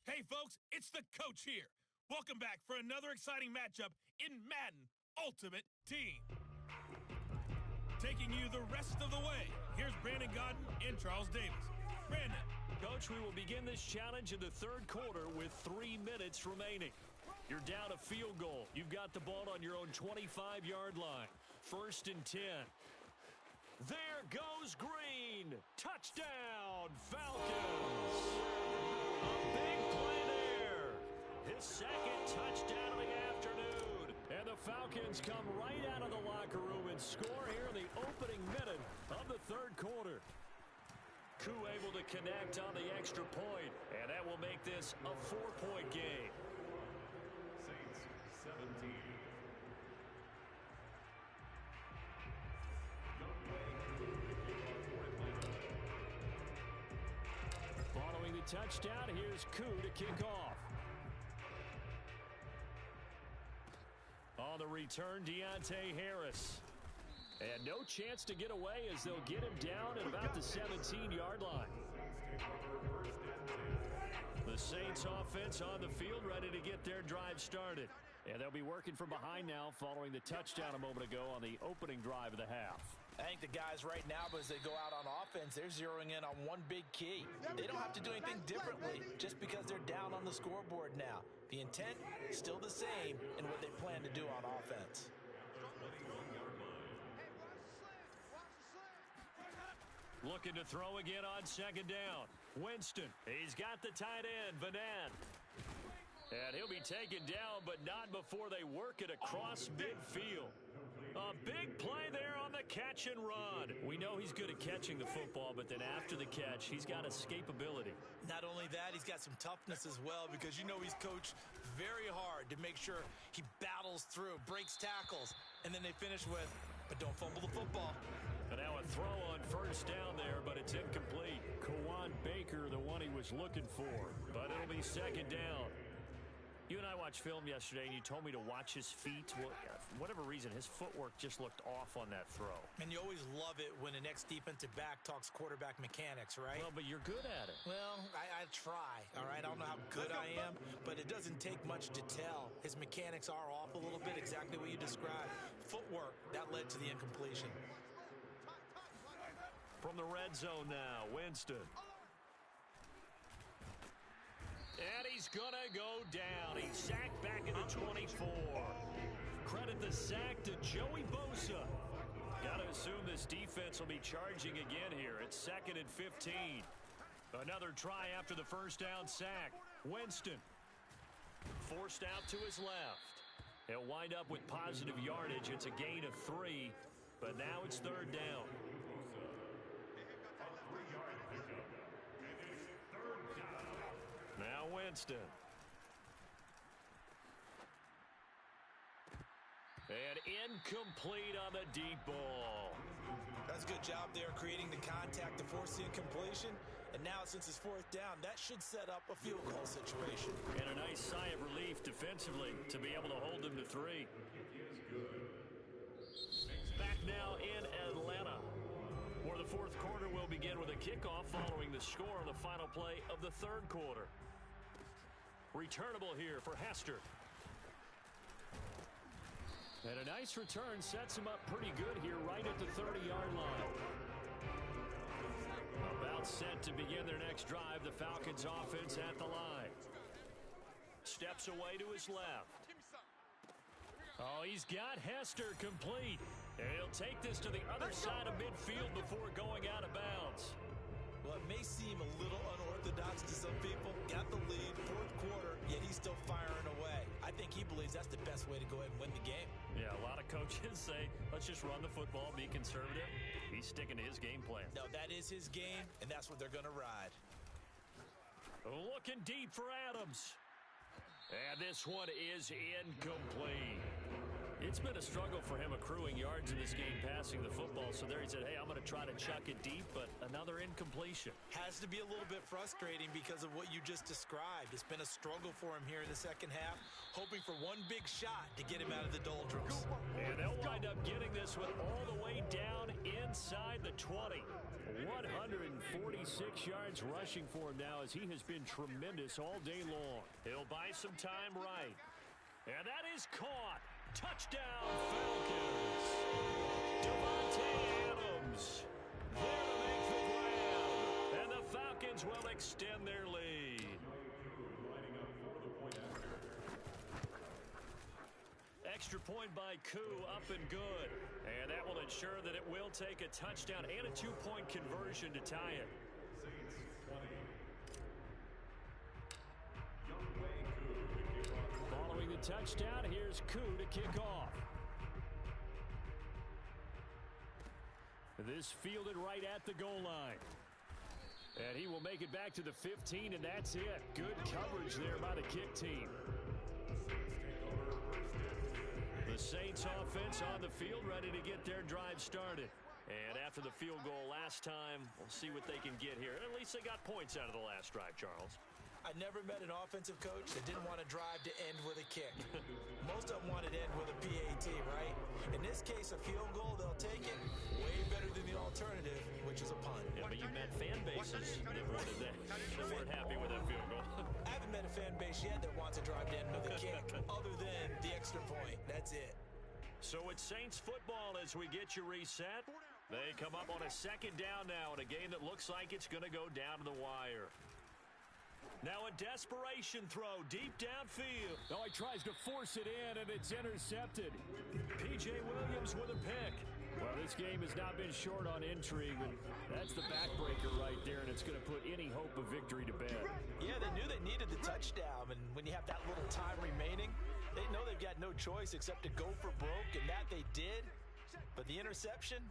Hey, folks, it's the coach here. Welcome back for another exciting matchup in Madden Ultimate Team. Taking you the rest of the way, here's Brandon Godden and Charles Davis. Brandon. Coach, we will begin this challenge in the third quarter with 3 minutes remaining. You're down a field goal. You've got the ball on your own 25-yard line. 1st and 10. There goes Green. Touchdown, Falcons. A big play there. His second touchdown of the afternoon. And the Falcons come right out of the locker room and score here in the opening minute of the third quarter. Koo able to connect on the extra point, and that will make this a 4-point game. Saints 17. Following the touchdown, here's Koo to kick off. On the return, Deontay Harris. And no chance to get away as they'll get him down at about the 17-yard line. The Saints offense on the field ready to get their drive started. And they'll be working from behind now following the touchdown a moment ago on the opening drive of the half. I think the guys right now, as they go out on offense, they're zeroing in on one big key. They don't have to do anything differently just because they're down on the scoreboard now. The intent is still the same in what they plan to do on offense. Looking to throw again on 2nd down. Winston, he's got the tight end, Vanan. And he'll be taken down, but not before they work it across midfield. A big play there on the catch and run. We know he's good at catching the football, but then after the catch, he's got escapability. Not only that, he's got some toughness as well because you know he's coached very hard to make sure he battles through, breaks tackles, and then they finish with, but don't fumble the football. And now a throw on 1st down there, but it's incomplete. Kawan Baker, the one he was looking for, but it'll be 2nd down. You and I watched film yesterday, and you told me to watch his feet. Well, for whatever reason, his footwork just looked off on that throw. And you always love it when an ex-defensive back talks quarterback mechanics, right? Well, but you're good at it. Well, I try, all right? I don't know how good I am, but it doesn't take much to tell. His mechanics are off a little bit, exactly what you described. Footwork, that led to the incompletion. From the red zone now, Winston. And he's going to go down. He's sacked back at the 24. Credit the sack to Joey Bosa. Got to assume this defense will be charging again here. It's 2nd and 15. Another try after the 1st down sack. Winston forced out to his left. He'll wind up with positive yardage. It's a gain of 3, but now it's 3rd down. Now Winston. And incomplete on the deep ball. That's a good job there creating the contact to force the incompletion. And now since it's 4th down, that should set up a field goal situation. And a nice sigh of relief defensively to be able to hold them to 3. Back now in Atlanta, where the 4th quarter will begin with a kickoff following the score on the final play of the 3rd quarter. Returnable here for Hester. And a nice return sets him up pretty good here right at the 30-yard line. About set to begin their next drive, the Falcons offense at the line. Steps away to his left. Oh, he's got Hester complete. And he'll take this to the other side of midfield before going out of bounds. Well, it may seem a little unorthodox to some people. Got the lead, 4th quarter, yet he's still firing away. I think he believes that's the best way to go ahead and win the game. Yeah, a lot of coaches say, let's just run the football, be conservative. He's sticking to his game plan. No, that is his game, and that's what they're going to ride. Looking deep for Adams. And this one is incomplete. It's been a struggle for him accruing yards in this game passing the football. So there he said, hey, I'm going to try to chuck it deep, but another incompletion. Has to be a little bit frustrating because of what you just described. It's been a struggle for him here in the second half, hoping for one big shot to get him out of the doldrums. And they'll wind up getting this one all the way down inside the 20. 146 yards rushing for him now as he has been tremendous all day long. He'll buy some time right. And that is caught. Touchdown, Falcons. Devontae Adams there to make the grab. And the Falcons will extend their lead. Extra point by Koo, up and good. And that will ensure that it will take a touchdown and a two-point conversion to tie it. Following the touchdown, here's Koo to kick off. This fielded right at the goal line. And he will make it back to the 15, and that's it. Good coverage there by the kick team. The Saints offense on the field ready to get their drive started. And after the field goal last time, we'll see what they can get here. At least they got points out of the last drive, Charles. I never met an offensive coach that didn't want to drive to end with a kick. Most of them wanted to end with a PAT, right? In this case, a field goal, they'll take it. Way better than the alternative, which is a punt. Yeah, but you met fan bases that wanted that. They weren't happy with that field goal. I haven't met a fan base yet that wants to drive to end with a kick, other than the extra point. That's it. So it's Saints football as we get you reset. They come up on a second down now in a game that looks like it's going to go down to the wire. Now a desperation throw deep downfield. Oh, he tries to force it in, and it's intercepted. P.J. Williams with a pick. Well, this game has not been short on intrigue, and that's the backbreaker right there, and it's going to put any hope of victory to bed. Yeah, they knew they needed the touchdown, and when you have that little time remaining, they know they've got no choice except to go for broke, and that they did. But the interception,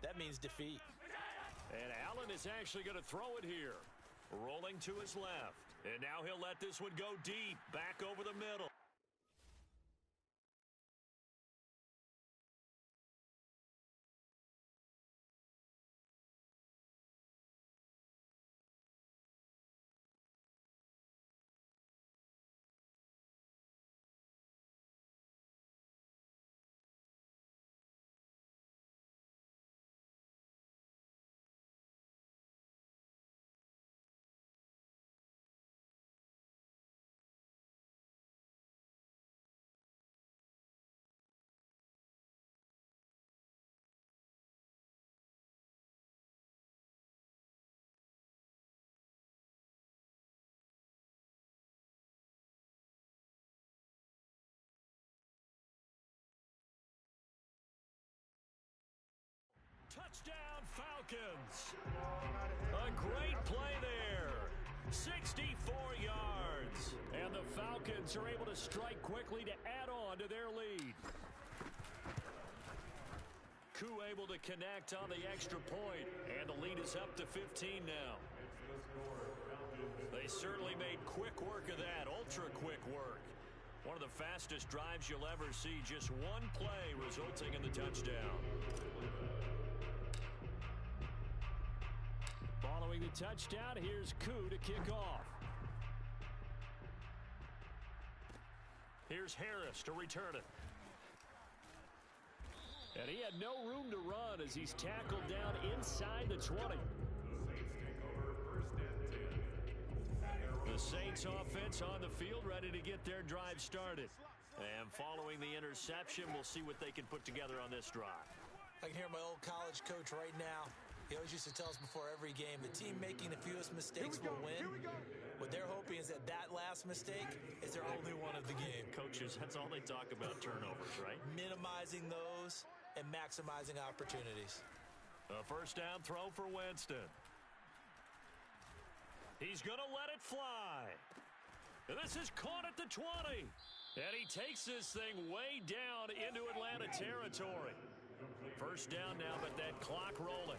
that means defeat. And Allen is actually going to throw it here. Rolling to his left. And now he'll let this one go deep, back over the middle. Touchdown, Falcons. A great play there. 64 yards. And the Falcons are able to strike quickly to add on to their lead. Koo able to connect on the extra point. And the lead is up to 15 now. They certainly made quick work of that. Ultra quick work. One of the fastest drives you'll ever see. Just one play resulting in the touchdown. Following the touchdown, here's Koo to kick off. Here's Harris to return it. And he had no room to run as he's tackled down inside the 20. The Saints offense on the field ready to get their drive started. And following the interception, we'll see what they can put together on this drive. I can hear my old college coach right now. He always used to tell us before every game, the team making the fewest mistakes will win. What they're hoping is that that last mistake is their only one of the game. Coaches, that's all they talk about, turnovers, right? Minimizing those and maximizing opportunities. A first down throw for Winston. He's going to let it fly. And this is caught at the 20. And he takes this thing way down into Atlanta territory. First down now, but that clock rolling.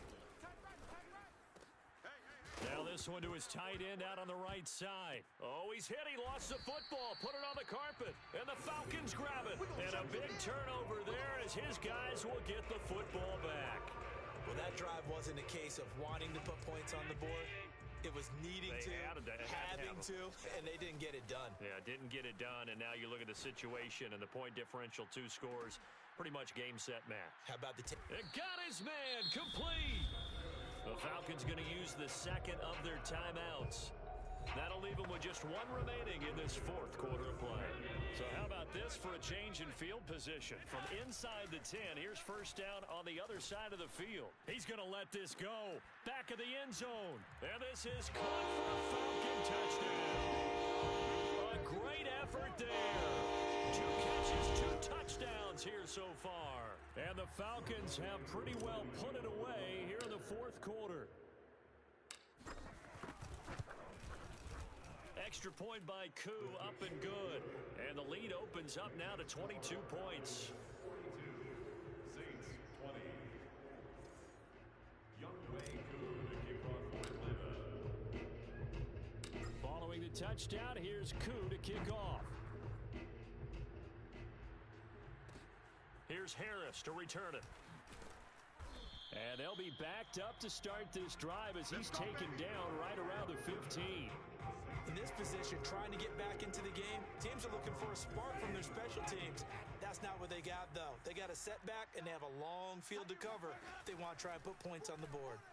Now this one to his tight end out on the right side. Oh, he's hit. He lost the football. Put it on the carpet. And the Falcons grab it. And a big turnover there as his guys will get the football back. Well, that drive wasn't a case of wanting to put points on the board. It was needing to, having to, and they didn't get it done. Yeah, didn't get it done, and now you look at the situation and the point differential, 2 scores, pretty much game, set, match. How about the it got his man complete. The Falcons going to use the second of their timeouts. That'll leave them with just 1 remaining in this 4th quarter of play. So how about this for a change in field position? From inside the 10, here's first down on the other side of the field. He's going to let this go. Back of the end zone. And this is caught for a Falcon touchdown. A great effort there. 2 catches, 2 touchdowns here so far. And the Falcons have pretty well put it away here in the 4th quarter. Extra point by Koo, up and good. And the lead opens up now to 22 points. 22, Saints 20. Younghoe Koo to kick off for Atlanta. Following the touchdown, here's Koo to kick off. Here's Harris to return it. And they'll be backed up to start this drive as he's taken down right around the 15. In this position, trying to get back into the game, teams are looking for a spark from their special teams. That's not what they got, though. They got a setback, and they have a long field to cover if they want to try and put points on the board.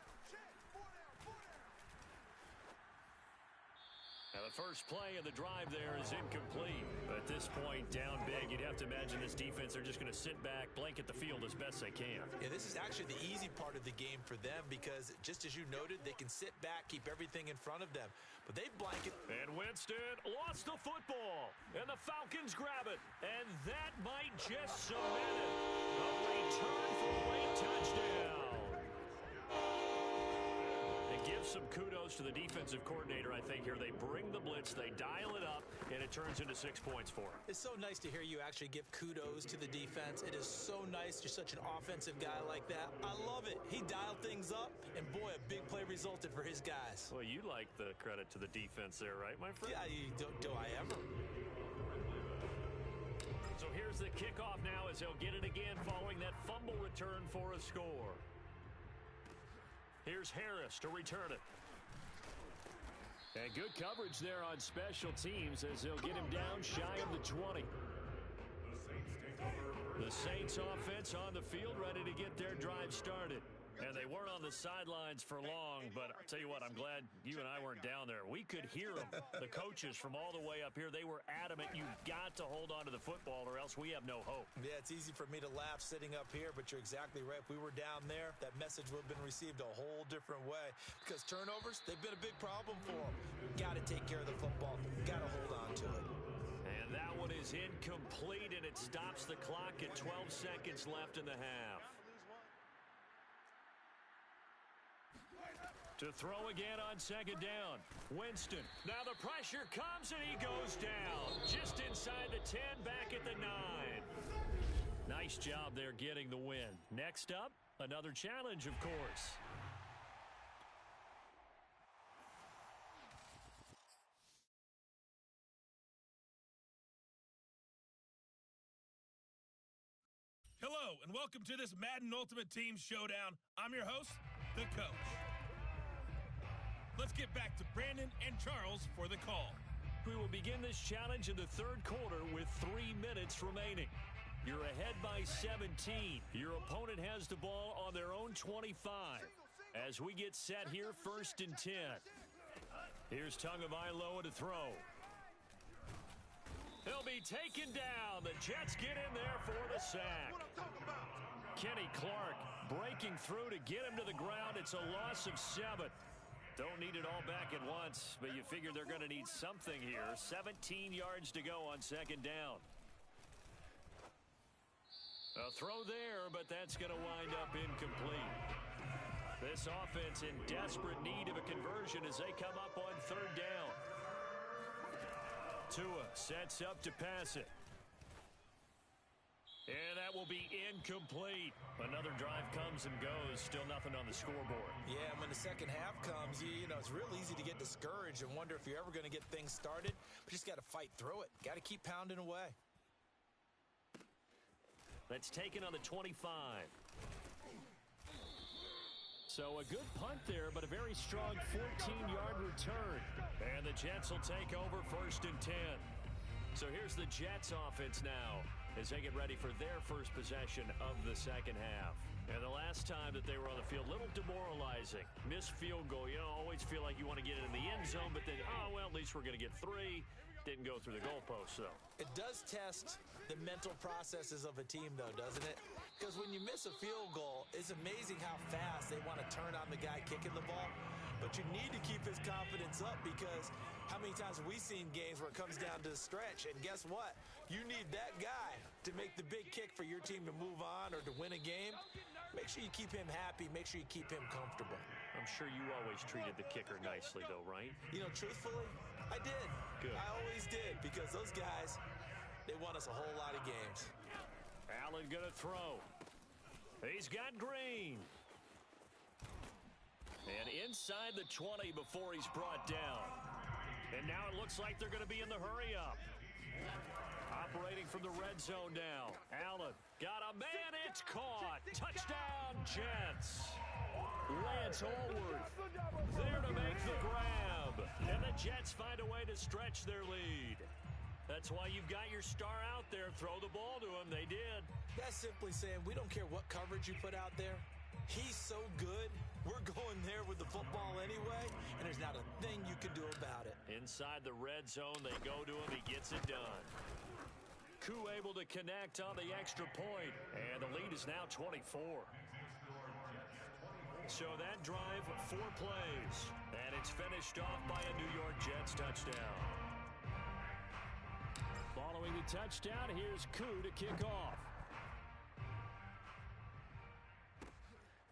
Now, the first play of the drive there is incomplete. But at this point, down big, you'd have to imagine this defense, they're just going to sit back, blanket the field as best they can. Yeah, this is actually the easy part of the game for them because, just as you noted, they can sit back, keep everything in front of them. But they blanket. And Winston lost the football. And the Falcons grab it. And that might just cement it. A return for a late touchdown. Give some kudos to the defensive coordinator, I think, here. They bring the blitz, they dial it up, and it turns into 6 points for them. It's so nice to hear you actually give kudos to the defense. It is so nice. You're such an offensive guy like that. I love it. He dialed things up, and boy, a big play resulted for his guys. Well, you like the credit to the defense there, right, my friend? Yeah, do I ever? So here's the kickoff now as they'll get it again following that fumble return for a score. Here's Harris to return it. And good coverage there on special teams as they'll get him down shy of the 20. The Saints offense on the field ready to get their drive started. And they weren't on the sidelines for long, but I'll tell you what, I'm glad you and I weren't down there. We could hear them, the coaches from all the way up here. They were adamant, you've got to hold on to the football or else we have no hope. Yeah, it's easy for me to laugh sitting up here, but you're exactly right. If we were down there, that message would have been received a whole different way because turnovers, they've been a big problem for them. Got to take care of the football. Got to hold on to it. And that one is incomplete, and it stops the clock at 12 seconds left in the half. To throw again on second down. Winston. Now the pressure comes and he goes down. Just inside the 10, back at the 9. Nice job there getting the win. Next up, another challenge, of course. Hello, and welcome to this Madden Ultimate Team Showdown. I'm your host, the Coach. Let's get back to Brandon and Charles for the call. We will begin this challenge in the third quarter with 3 minutes remaining. You're ahead by 17. Your opponent has the ball on their own 25. As we get set here, 1st and 10. Here's Tagovailoa to throw. He'll be taken down. The Jets get in there for the sack. Kenny Clark breaking through to get him to the ground. It's a loss of 7. Don't need it all back at once, but you figure they're going to need something here. 17 yards to go on second down. A throw there, but that's going to wind up incomplete. This offense in desperate need of a conversion as they come up on third down. Tua sets up to pass it. And that will will be incomplete. Another drive comes and goes. Still nothing on the scoreboard. Yeah, and when the second half comes, you know, it's real easy to get discouraged and wonder if you're ever going to get things started. But you just got to fight through it. Got to keep pounding away. That's taken on the 25. So a good punt there, but a very strong 14-yard return. And the Jets will take over 1st and 10. So here's the Jets offense now as they get ready for their first possession of the second half. And the last time that they were on the field, a little demoralizing. Missed field goal. You know, always feel like you want to get it in the end zone, but then, oh, well, at least we're going to get 3. Didn't go through the goalpost, though. It does test the mental processes of a team, though, doesn't it? Because when you miss a field goal, it's amazing how fast they want to turn on the guy kicking the ball. But you need to keep his confidence up, because how many times have we seen games where it comes down to the stretch? And guess what? You need that guy to make the big kick for your team to move on or to win a game. Make sure you keep him happy. Make sure you keep him comfortable. I'm sure you always treated the kicker nicely, though, right? You know, truthfully, I did. Good. I always did, because those guys, they won us a whole lot of games. Allen going to throw. He's got Green. And inside the 20 before he's brought down. And now it looks like they're going to be in the hurry-up. Operating from the red zone now. Allen got a man. It's caught. Touchdown, Jets. Lance Allworth there to make the grab. And the Jets find a way to stretch their lead. That's why you've got your star out there. Throw the ball to him. They did. That's simply saying we don't care what coverage you put out there. He's so good. We're going there with the football anyway, and there's not a thing you can do about it. Inside the red zone, they go to him. He gets it done. Koo able to connect on the extra point, and the lead is now 24. So that drive, 4 plays, and it's finished off by a New York Jets touchdown. Following the touchdown, here's Koo to kick off.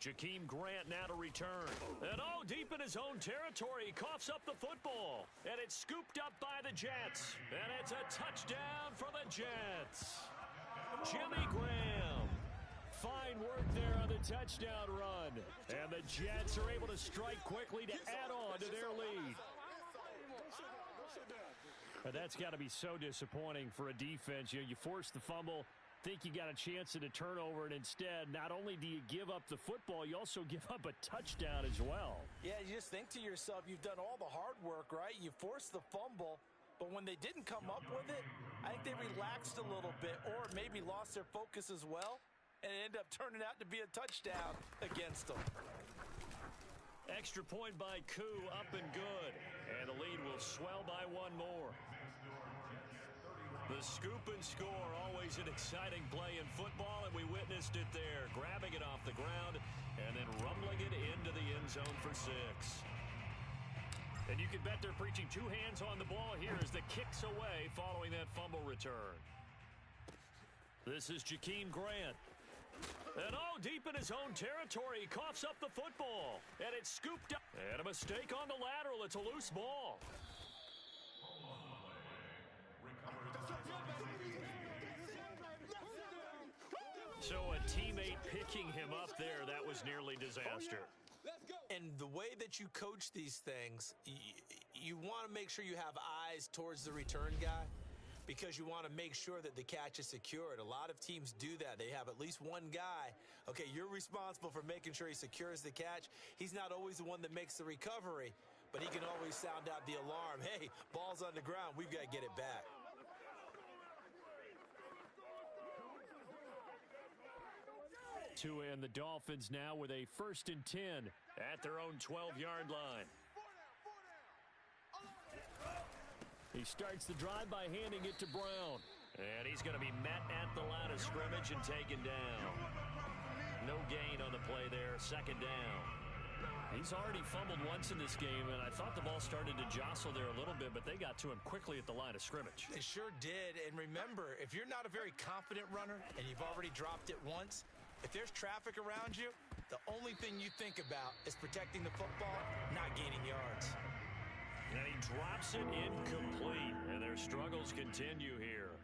Jakeem Grant now to return. And oh, deep in his own territory, he coughs up the football. And it's scooped up by the Jets. And it's a touchdown for the Jets. Jimmy Graham. Fine work there on the touchdown run. And the Jets are able to strike quickly to add on to their lead. And that's got to be so disappointing for a defense. You know, you force the fumble, think you got a chance at a turnover, and instead, not only do you give up the football, you also give up a touchdown as well. Yeah, you just think to yourself, you've done all the hard work, right? You forced the fumble, but when they didn't come up with it, I think they relaxed a little bit or maybe lost their focus as well, and it ended up turning out to be a touchdown against them. Extra point by Koo, up and good. And the lead will swell by 1 more. The scoop and score, always an exciting play in football, and we witnessed it there. Grabbing it off the ground and then rumbling it into the end zone for 6. And you can bet they're preaching 2 hands on the ball here as the kick's away following that fumble return. This is Jakeem Grant. And oh, deep in his own territory, he coughs up the football. And it's scooped up. And a mistake on the lateral. It's a loose ball. So a teammate picking him up there, that was nearly disaster. And the way that you coach these things, you want to make sure you have eyes towards the return guy, because you want to make sure that the catch is secured. A lot of teams do that. They have at least one guy. Okay, you're responsible for making sure he secures the catch. He's not always the one that makes the recovery, but he can always sound out the alarm. Hey, ball's on the ground. We've got to get it back. And the Dolphins now with a 1st and 10 at their own 12-yard line. He starts the drive by handing it to Brown. And he's going to be met at the line of scrimmage and taken down. No gain on the play there, 2nd down. He's already fumbled once in this game, and I thought the ball started to jostle there a little bit, but they got to him quickly at the line of scrimmage. They sure did. And remember, if you're not a very confident runner and you've already dropped it once, if there's traffic around you, the only thing you think about is protecting the football, not gaining yards. And he drops it incomplete, and their struggles continue here.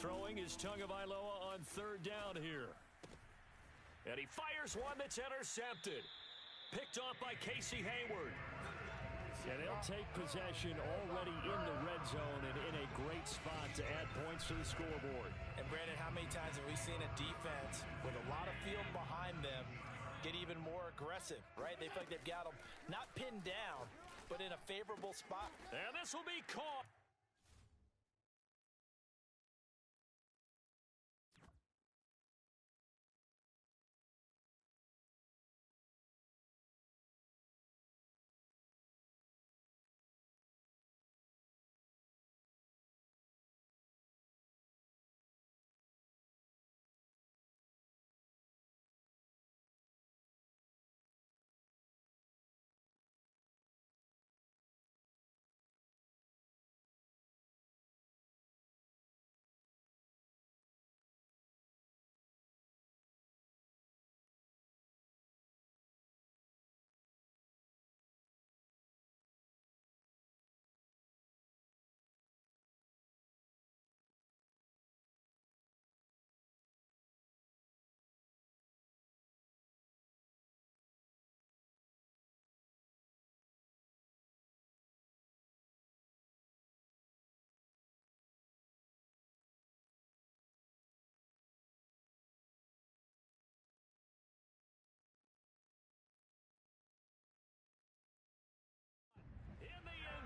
Throwing is Tagovailoa on third down here. And he fires one that's intercepted. Picked off by Casey Hayward. And they'll take possession already in the red zone and in a great spot to add points to the scoreboard. And Brandon, how many times have we seen a defense with a lot of field behind them get even more aggressive, right? They feel like they've got them not pinned down, but in a favorable spot. And this will be caught.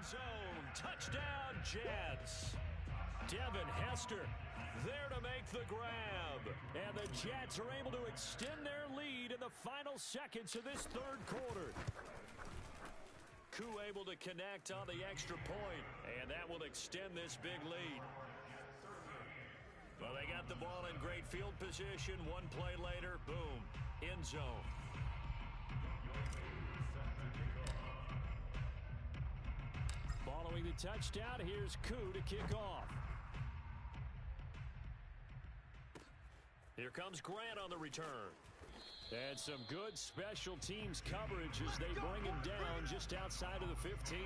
Zone. Touchdown, Jets. Devin Hester there to make the grab. And the Jets are able to extend their lead in the final seconds of this third quarter. Koo able to connect on the extra point, and that will extend this big lead. Well, they got the ball in great field position. One play later, boom, end zone. Following the touchdown, here's Koo to kick off. Here comes Grant on the return. And some good special teams coverage as they bring him down just outside of the 15.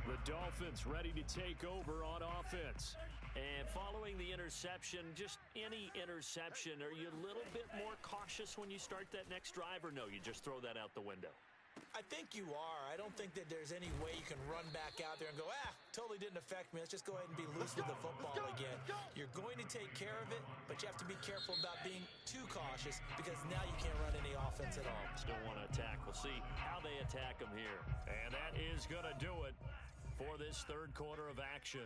The Dolphins ready to take over on offense. And following the interception, just any interception, are you a little bit more cautious when you start that next drive, or no, you just throw that out the window? I think you are. I don't think that there's any way you can run back out there and go, totally didn't affect me. Let's just go ahead and be loose with the football again. You're going to take care of it, but you have to be careful about being too cautious because now you can't run any offense at all. Still want to attack. We'll see how they attack them here. And that is going to do it for this third quarter of action.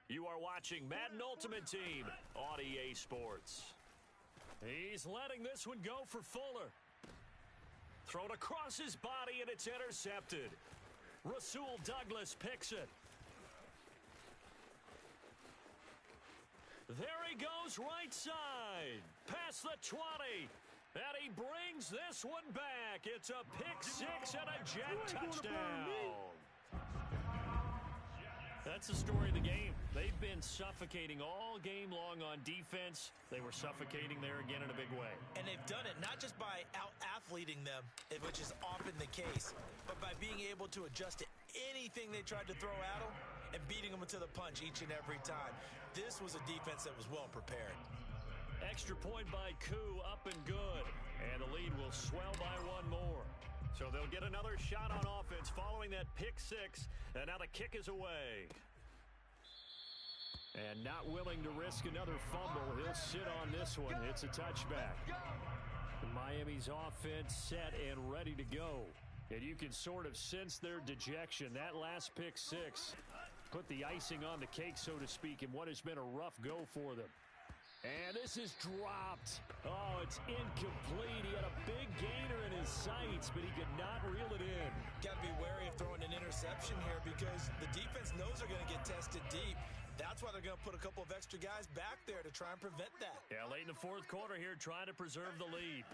You are watching Madden Ultimate Team on EA Sports. He's letting this one go for Fuller. Thrown across his body, and it's intercepted. Rasul Douglas picks it. There he goes right side. Past the 20. And he brings this one back. It's a pick six and a Jet touchdown. That's the story of the game. They've been suffocating all game long on defense. They were suffocating there again in a big way. And they've done it not just by out-athleting them, which is often the case, but by being able to adjust to anything they tried to throw at them and beating them to the punch each and every time. This was a defense that was well prepared. Extra point by Koo, up and good. And the lead will swell by one more. So they'll get another shot on offense following that pick six. And now the kick is away. And not willing to risk another fumble. He'll sit on this one. It's a touchback. Miami's offense set and ready to go. And you can sort of sense their dejection. That last pick six put the icing on the cake, so to speak, in what has been a rough go for them. And this is dropped. Oh, it's incomplete. He had a big gainer in his sights, but he could not reel it in. Got to be wary of throwing an interception here because the defense knows they're going to get tested deep. That's why they're going to put a couple of extra guys back there to try and prevent that. Yeah, late in the fourth quarter here, trying to preserve the lead.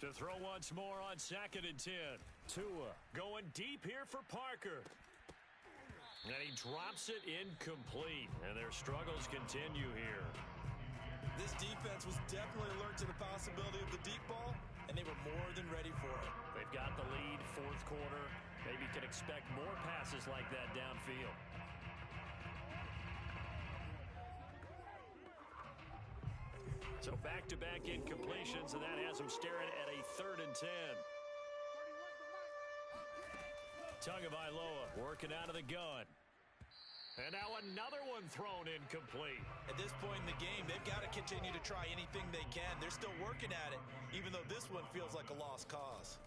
To throw once more on 2nd and 10. Tua going deep here for Parker. And he drops it incomplete. And their struggles continue here. This defense was definitely alert to the possibility of the deep ball, and they were more than ready for it. They've got the lead, fourth quarter. Maybe can expect more passes like that downfield. So back-to-back incompletions, and that has them staring at a 3rd and 10. Tagovailoa working out of the gun. And now another one thrown incomplete. At this point in the game, they've got to continue to try anything they can. They're still working at it, even though this one feels like a lost cause.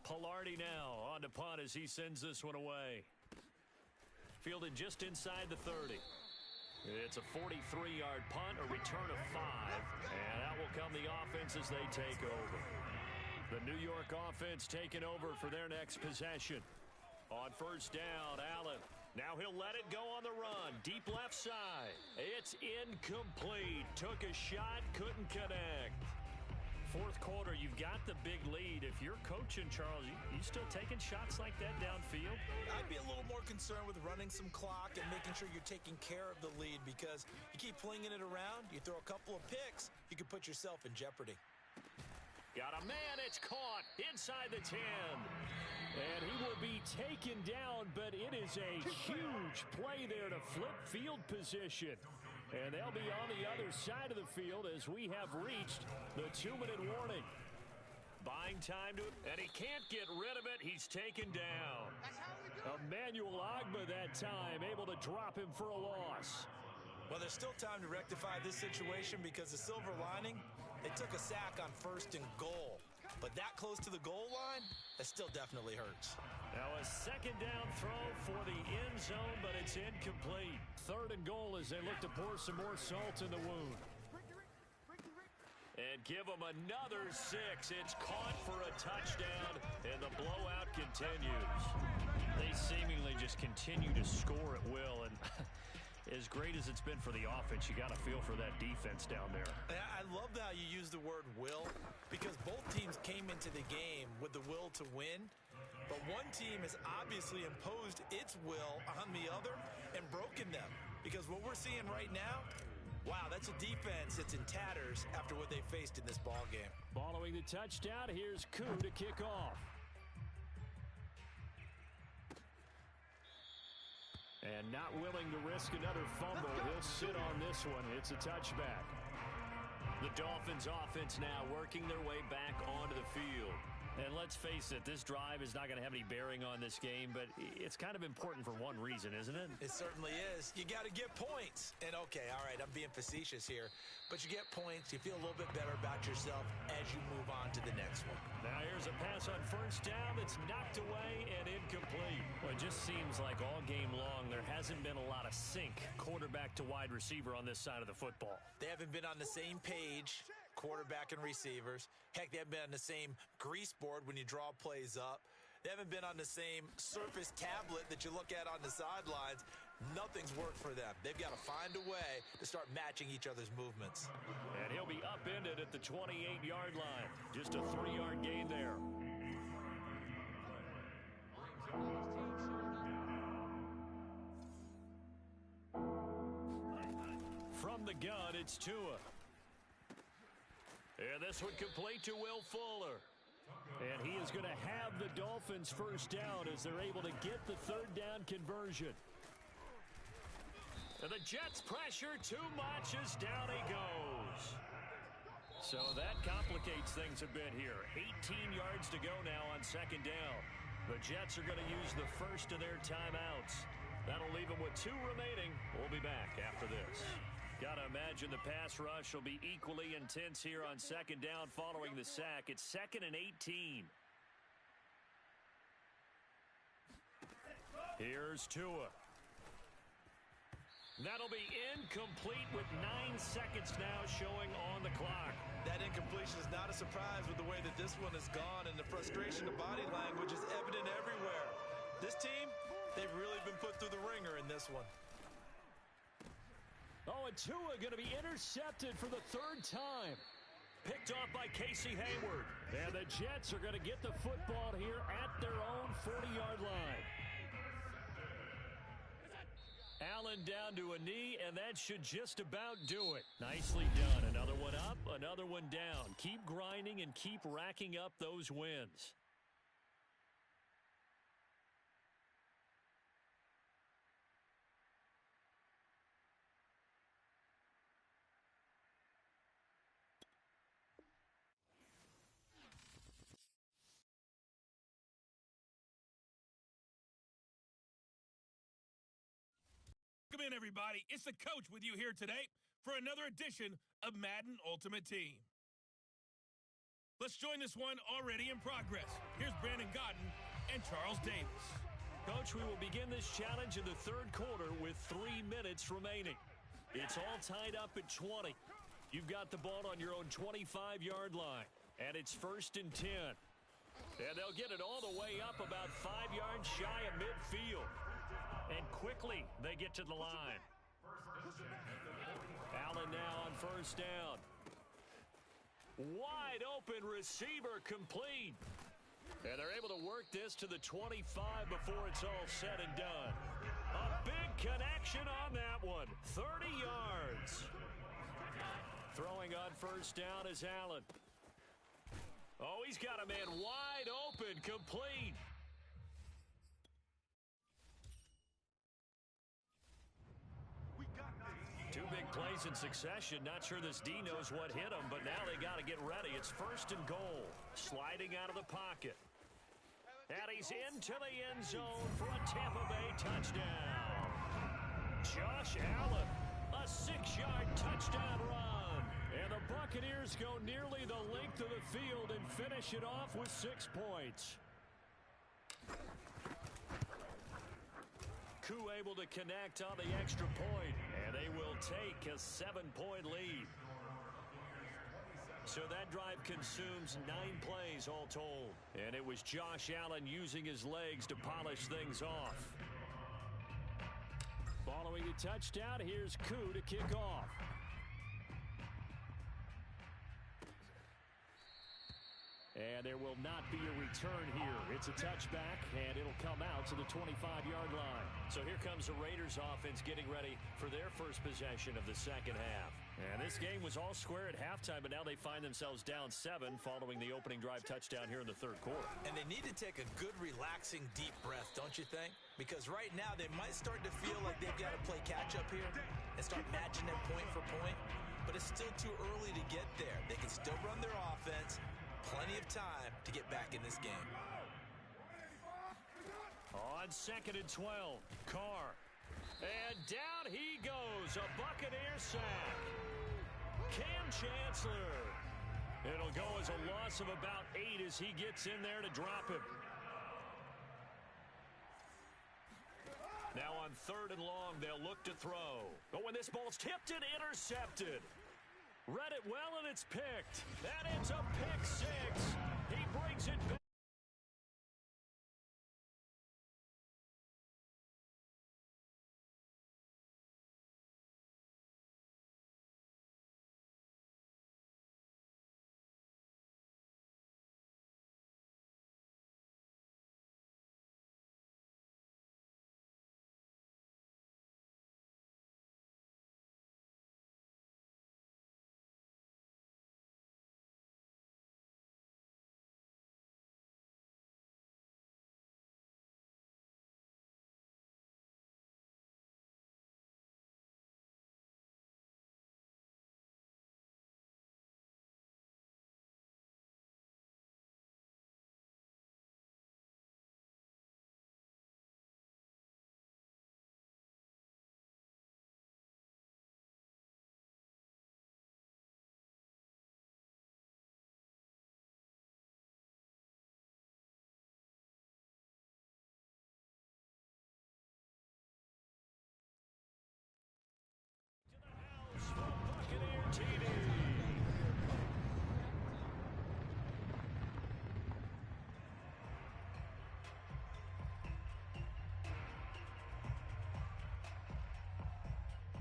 Pilardi now on to punt as he sends this one away. Fielded just inside the 30. It's a 43-yard punt, a return of 5. And out will come the offense as they take over. The New York offense taking over for their next possession. On first down, Allen. Now he'll let it go on the run. Deep left side. It's incomplete. Took a shot, couldn't connect. Fourth quarter, you've got the big lead. If you're coaching, Charles, you still taking shots like that downfield? I'd be a little more concerned with running some clock and making sure you're taking care of the lead, because you keep flinging it around, you throw a couple of picks, you can put yourself in jeopardy. Got a man, it's caught inside the 10. And he will be taken down, but it is a huge play there to flip field position. And they'll be on the other side of the field as we have reached the 2-minute warning. Buying time to, and he can't get rid of it. He's taken down. Emmanuel Ogbah that time, able to drop him for a loss. Well, there's still time to rectify this situation, because the silver lining, they took a sack on 1st and goal. But that close to the goal line, that still definitely hurts. Now a 2nd down throw for the end zone, but it's incomplete. 3rd and goal as they look to pour some more salt in the wound. And give them another 6. It's caught for a touchdown, and the blowout continues. They seemingly just continue to score at will, and as great as it's been for the offense, you got to feel for that defense down there. I love how you use the word will, because both teams came into the game with the will to win, but one team has obviously imposed its will on the other and broken them. Because what we're seeing right now, wow, that's a defense that's in tatters after what they faced in this ball game. Following the touchdown, here's Koo to kick off. And not willing to risk another fumble, he'll sit on this one. It's a touchback. The Dolphins offense now working their way back onto the field. And let's face it, this drive is not going to have any bearing on this game, but it's kind of important for one reason, isn't it? It certainly is. You got to get points. And okay, all right, I'm being facetious here, but you get points, you feel a little bit better about yourself as you move on to the next one. Now here's a pass on first down that's knocked away and incomplete. Well, it just seems like all game long there hasn't been a lot of sync quarterback to wide receiver on this side of the football. They haven't been on the same page, quarterback and receivers. Heck, they haven't been on the same grease board when you draw plays up. They haven't been on the same surface tablet that you look at on the sidelines. Nothing's worked for them. They've got to find a way to start matching each other's movements. And he'll be upended at the 28-yard line. Just a 3-yard gain there. From the gun, it's Tua. And this one complete to Will Fuller. And he is going to have the Dolphins first down as they're able to get the 3rd down conversion. And the Jets pressure too much as down he goes. So that complicates things a bit here. 18 yards to go now on 2nd down. The Jets are going to use the first of their timeouts. That'll leave them with 2 remaining. We'll be back after this. Got to imagine the pass rush will be equally intense here on 2nd down following the sack. It's 2nd and 18. Here's Tua. That'll be incomplete with 9 seconds now showing on the clock. That incompletion is not a surprise with the way that this one has gone, and the frustration of body language is evident everywhere. This team, they've really been put through the ringer in this one. Oh, and Tua going to be intercepted for the 3rd time. Picked off by Casey Hayward. And the Jets are going to get the football here at their own 40-yard line. Allen down to a knee, and that should just about do it. Nicely done. Another one up, another one down. Keep grinding and keep racking up those wins. Welcome in, everybody. It's the coach with you here today for another edition of Madden Ultimate Team. Let's join this one already in progress. Here's Brandon Godden and Charles Davis. Coach, we will begin this challenge in the third quarter with 3 minutes remaining. It's all tied up at 20. You've got the ball on your own 25-yard line, and it's 1st and 10. And they'll get it all the way up about 5 yards shy of midfield. And quickly, they get to the line. Allen now on 1st down. Wide open receiver complete. And they're able to work this to the 25 before it's all said and done. A big connection on that one. 30 yards. Throwing on 1st down is Allen. Oh, he's got a man wide open, complete. Two big plays in succession. Not sure this D knows what hit him, but now they got to get ready. It's 1st and goal. Sliding out of the pocket. And he's into the end zone for a Tampa Bay touchdown. Josh Allen, a 6-yard touchdown run. And the Buccaneers go nearly the length of the field and finish it off with 6 points. Koo able to connect on the extra point, and they will take a 7-point lead. So that drive consumes 9 plays all told. And it was Josh Allen using his legs to polish things off. Following a touchdown, here's Koo to kick off. And there will not be a return here. It's a touchback, and it'll come out to the 25-yard line. So here comes the Raiders offense getting ready for their first possession of the second half. And this game was all square at halftime, but now they find themselves down 7 following the opening drive touchdown here in the third quarter. And they need to take a good, relaxing, deep breath, don't you think? Because right now they might start to feel like they've got to play catch-up here and start matching them point for point. But it's still too early to get there. They can still run their offense. Plenty of time to get back in this game. On 2nd and 12, Carr. And down he goes, a Buccaneer sack. Cam Chancellor. It'll go as a loss of about 8 as he gets in there to drop him. Now on 3rd and long, they'll look to throw. But when this ball's tipped and intercepted. Read it well, and it's picked. That ends up pick 6. He brings it back.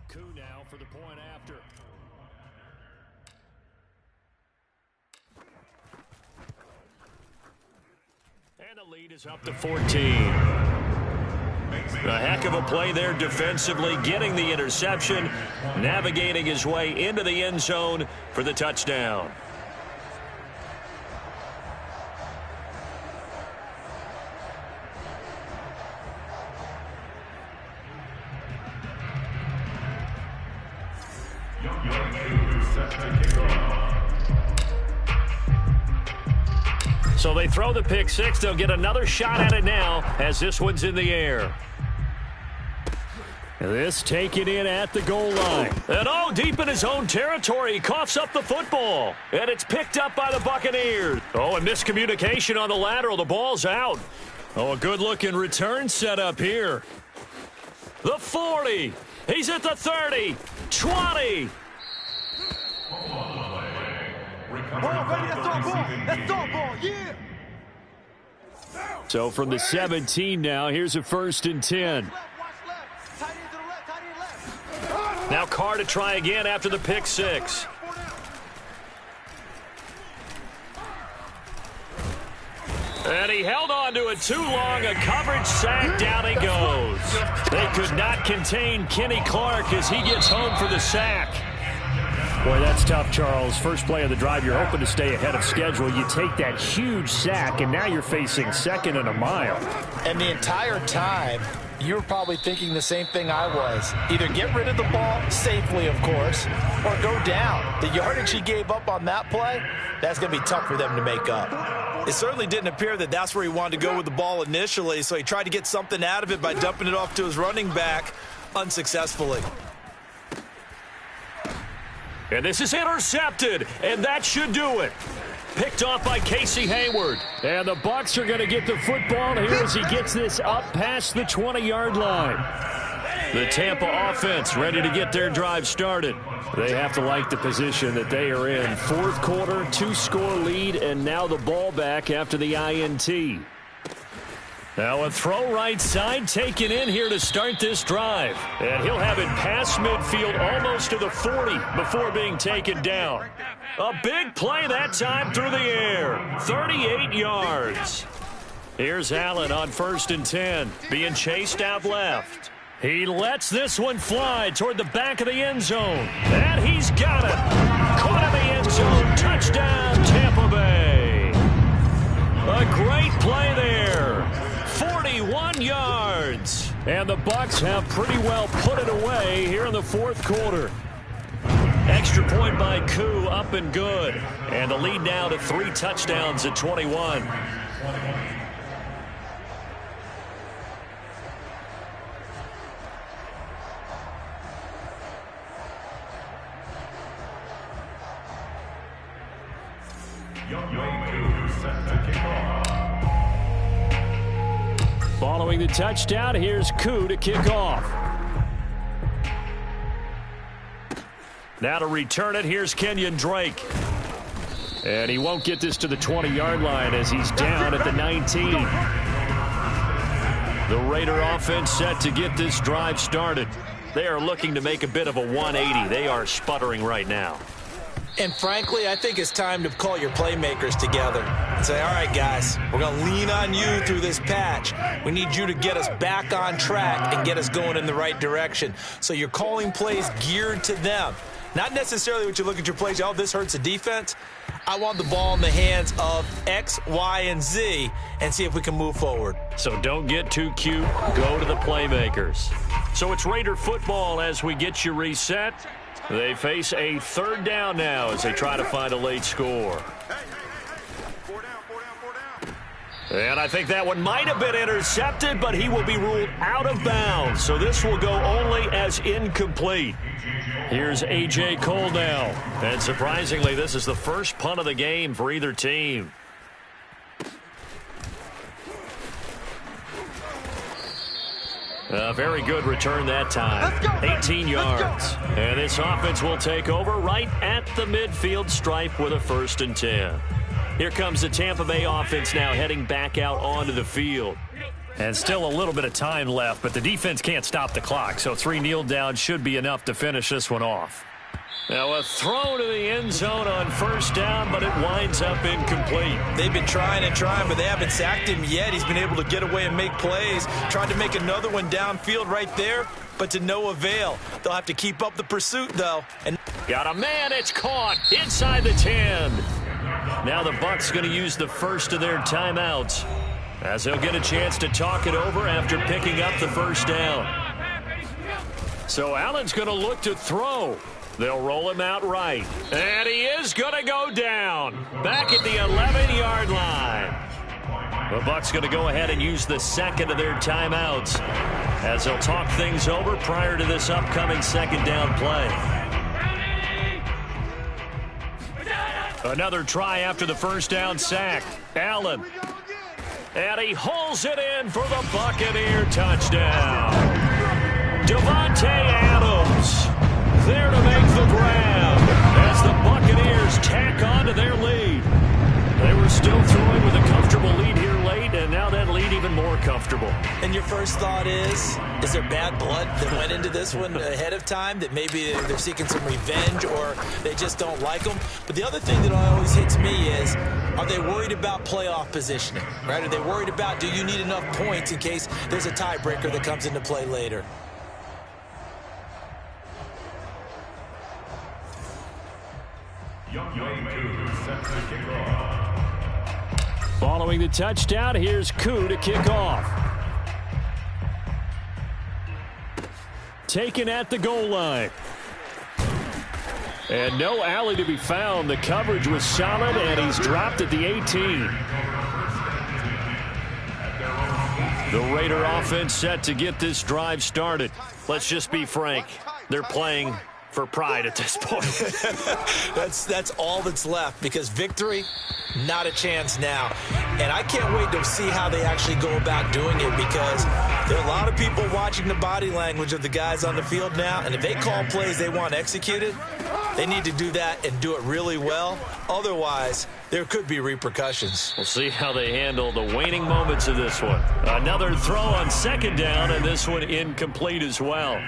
Koo now for the point after. And the lead is up to 14. A heck of a play there defensively, getting the interception, navigating his way into the end zone for the touchdown. So they throw the pick 6. They'll get another shot at it now as this one's in the air. This taken in at the goal line. And deep in his own territory, he coughs up the football. And it's picked up by the Buccaneers. And miscommunication on the lateral. The ball's out. A good-looking return set up here. The 40. He's at the 30. 20. Ball ready, that's our ball. That's our ball, yeah. So from the 17 now, here's a 1st and 10. Now Carr to try again after the pick 6. And he held on to it too long. A coverage sack. Down he goes. They could not contain Kenny Clark as he gets home for the sack. Boy, that's tough, Charles. First play of the drive, you're hoping to stay ahead of schedule. You take that huge sack, and now you're facing 2nd and a mile. And the entire time, you were probably thinking the same thing I was. Either get rid of the ball, safely of course, or go down. The yardage he gave up on that play, that's going to be tough for them to make up. It certainly didn't appear that that's where he wanted to go with the ball initially, so he tried to get something out of it by dumping it off to his running back unsuccessfully. And this is intercepted, and that should do it. Picked off by Casey Hayward. And the Bucs are going to get the football here as he gets this up past the 20-yard line. The Tampa offense ready to get their drive started. They have to like the position that they are in. 4th quarter, 2-score lead, and now the ball back after the INT. Now a throw right side taken in here to start this drive. And he'll have it past midfield almost to the 40 before being taken down. A big play that time through the air. 38 yards. Here's Allen on 1st and 10. Being chased out left. He lets this one fly toward the back of the end zone. And he's got it. Caught in the end zone. Touchdown, Tampa Bay. A great play there. 41 yards. And the Bucs have pretty well put it away here in the 4th quarter. Extra point by Koo, up and good. And the lead now to 3 touchdowns at 21. Following the touchdown, here's Koo to kick off. Now to return it, here's Kenyon Drake. And he won't get this to the 20-yard line as he's down at the 19. The Raider offense set to get this drive started. They are looking to make a bit of a 180. They are sputtering right now. And frankly, I think it's time to call your playmakers together and say, all right, guys, we're going to lean on you through this patch. We need you to get us back on track and get us going in the right direction. So you're calling plays geared to them. Not necessarily what you look at your plays, oh, this hurts the defense. I want the ball in the hands of X, Y, and Z and see if we can move forward. So don't get too cute. Go to the playmakers. So it's Raider football as we get you reset. They face a 3rd down now as they try to find a late score. And I think that one might have been intercepted, but he will be ruled out of bounds. So this will go only as incomplete. Here's A.J. Cole now. And surprisingly, this is the first punt of the game for either team. A very good return that time. 18 yards. And this offense will take over right at the midfield stripe with a 1st and 10. Here comes the Tampa Bay offense now heading back out onto the field. And still a little bit of time left, but the defense can't stop the clock, so 3 kneel downs should be enough to finish this one off. Now a throw to the end zone on 1st down, but it winds up incomplete. They've been trying and trying, but they haven't sacked him yet. He's been able to get away and make plays. Tried to make another one downfield right there, but to no avail. They'll have to keep up the pursuit, though. And got a man, it's caught inside the 10. Now the Bucs going to use the first of their timeouts as they'll get a chance to talk it over after picking up the 1st down. So Allen's going to look to throw. They'll roll him out right. And he is going to go down. Back at the 11-yard line. The Bucs going to go ahead and use the 2nd of their timeouts. as they'll talk things over prior to this upcoming second down play. Another try after the first down sack. Allen. And he hauls it in for the Buccaneer touchdown. Davante Adams there to make the grab as the Buccaneers tack on to their lead. They were still throwing with a comfortable lead here late, and now that lead even more comfortable. And your first thought is there bad blood that went into this one ahead of time, that maybe they're seeking some revenge or they just don't like them? But the other thing that always hits me is, are they worried about playoff positioning, right? Are they worried about, do you need enough points in case there's a tiebreaker that comes into play later? Following the touchdown, here's Koo to kick off. Taken at the goal line. And no alley to be found. The coverage was solid, and he's dropped at the 18. The Raider offense set to get this drive started. Let's just be frank. They're playing for pride at this point. That's all that's left, because victory, not a chance now. And I can't wait to see how they actually go about doing it, because there are a lot of people watching the body language of the guys on the field now, and if they call plays they want executed, they need to do that and do it really well. Otherwise, there could be repercussions. We'll see how they handle the waning moments of this one. Another throw on second down, and this one incomplete as well.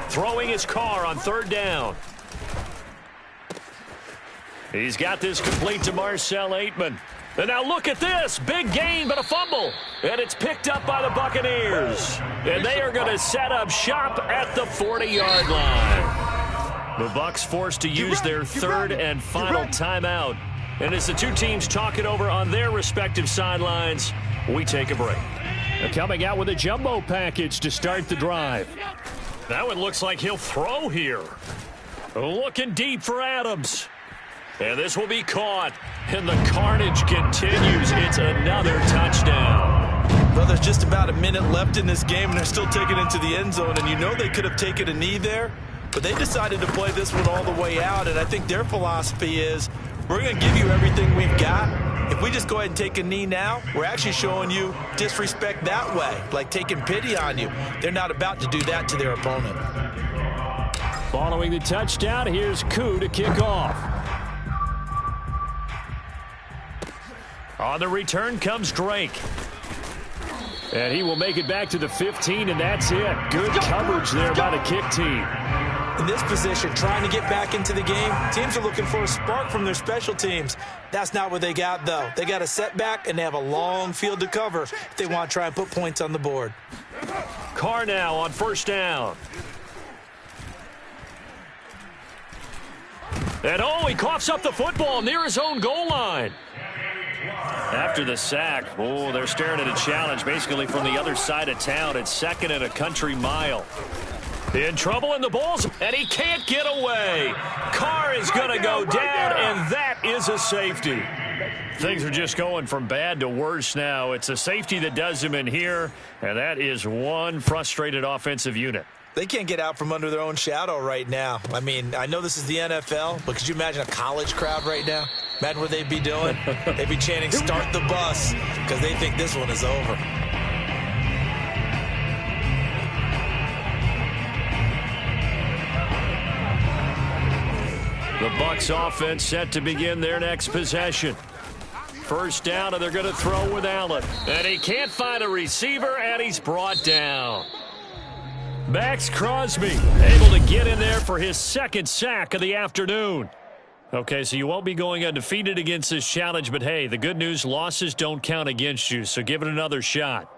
Throwing his car on third down. He's got this complete to Marcell Aitman. And now look at this. Big gain, but a fumble. And it's picked up by the Buccaneers. And they are going to set up shop at the 40-yard line. The Bucs forced to use their third and final timeout. And as the two teams talk it over on their respective sidelines, we take a break. They're coming out with a jumbo package to start the drive. That one looks like he'll throw here. Looking deep for Adams. And this will be caught. And the carnage continues. It's another touchdown. Well, there's just about a minute left in this game, and they're still taking it into the end zone. And you know they could have taken a knee there, but they decided to play this one all the way out. And I think their philosophy is, we're going to give you everything we've got. If we just go ahead and take a knee now, we're actually showing you disrespect that way, like taking pity on you. They're not about to do that to their opponent. Following the touchdown, here's Koo to kick off. On the return comes Drake. And he will make it back to the 15, and that's it. Good coverage there by the kick team. In this position, trying to get back into the game, teams are looking for a spark from their special teams. That's not what they got, though. They got a setback, and they have a long field to cover if they want to try and put points on the board. Carr now on first down. And he coughs up the football near his own goal line. After the sack, they're staring at a challenge basically from the other side of town. It's second and a country mile. In trouble in the Bulls, and he can't get away. Carr is going to go down, and that is a safety. Things are just going from bad to worse now. It's a safety that does him in here, and that is one frustrated offensive unit. They can't get out from under their own shadow right now. I mean, I know this is the NFL, but could you imagine a college crowd right now? Imagine what they'd be doing. They'd be chanting, "Start the bus," because they think this one is over. The Bucs offense set to begin their next possession. First down, and they're going to throw with Allen. And he can't find a receiver, and he's brought down. Max Crosby able to get in there for his second sack of the afternoon. Okay, so you won't be going undefeated against this challenge, but hey, the good news, losses don't count against you, so give it another shot.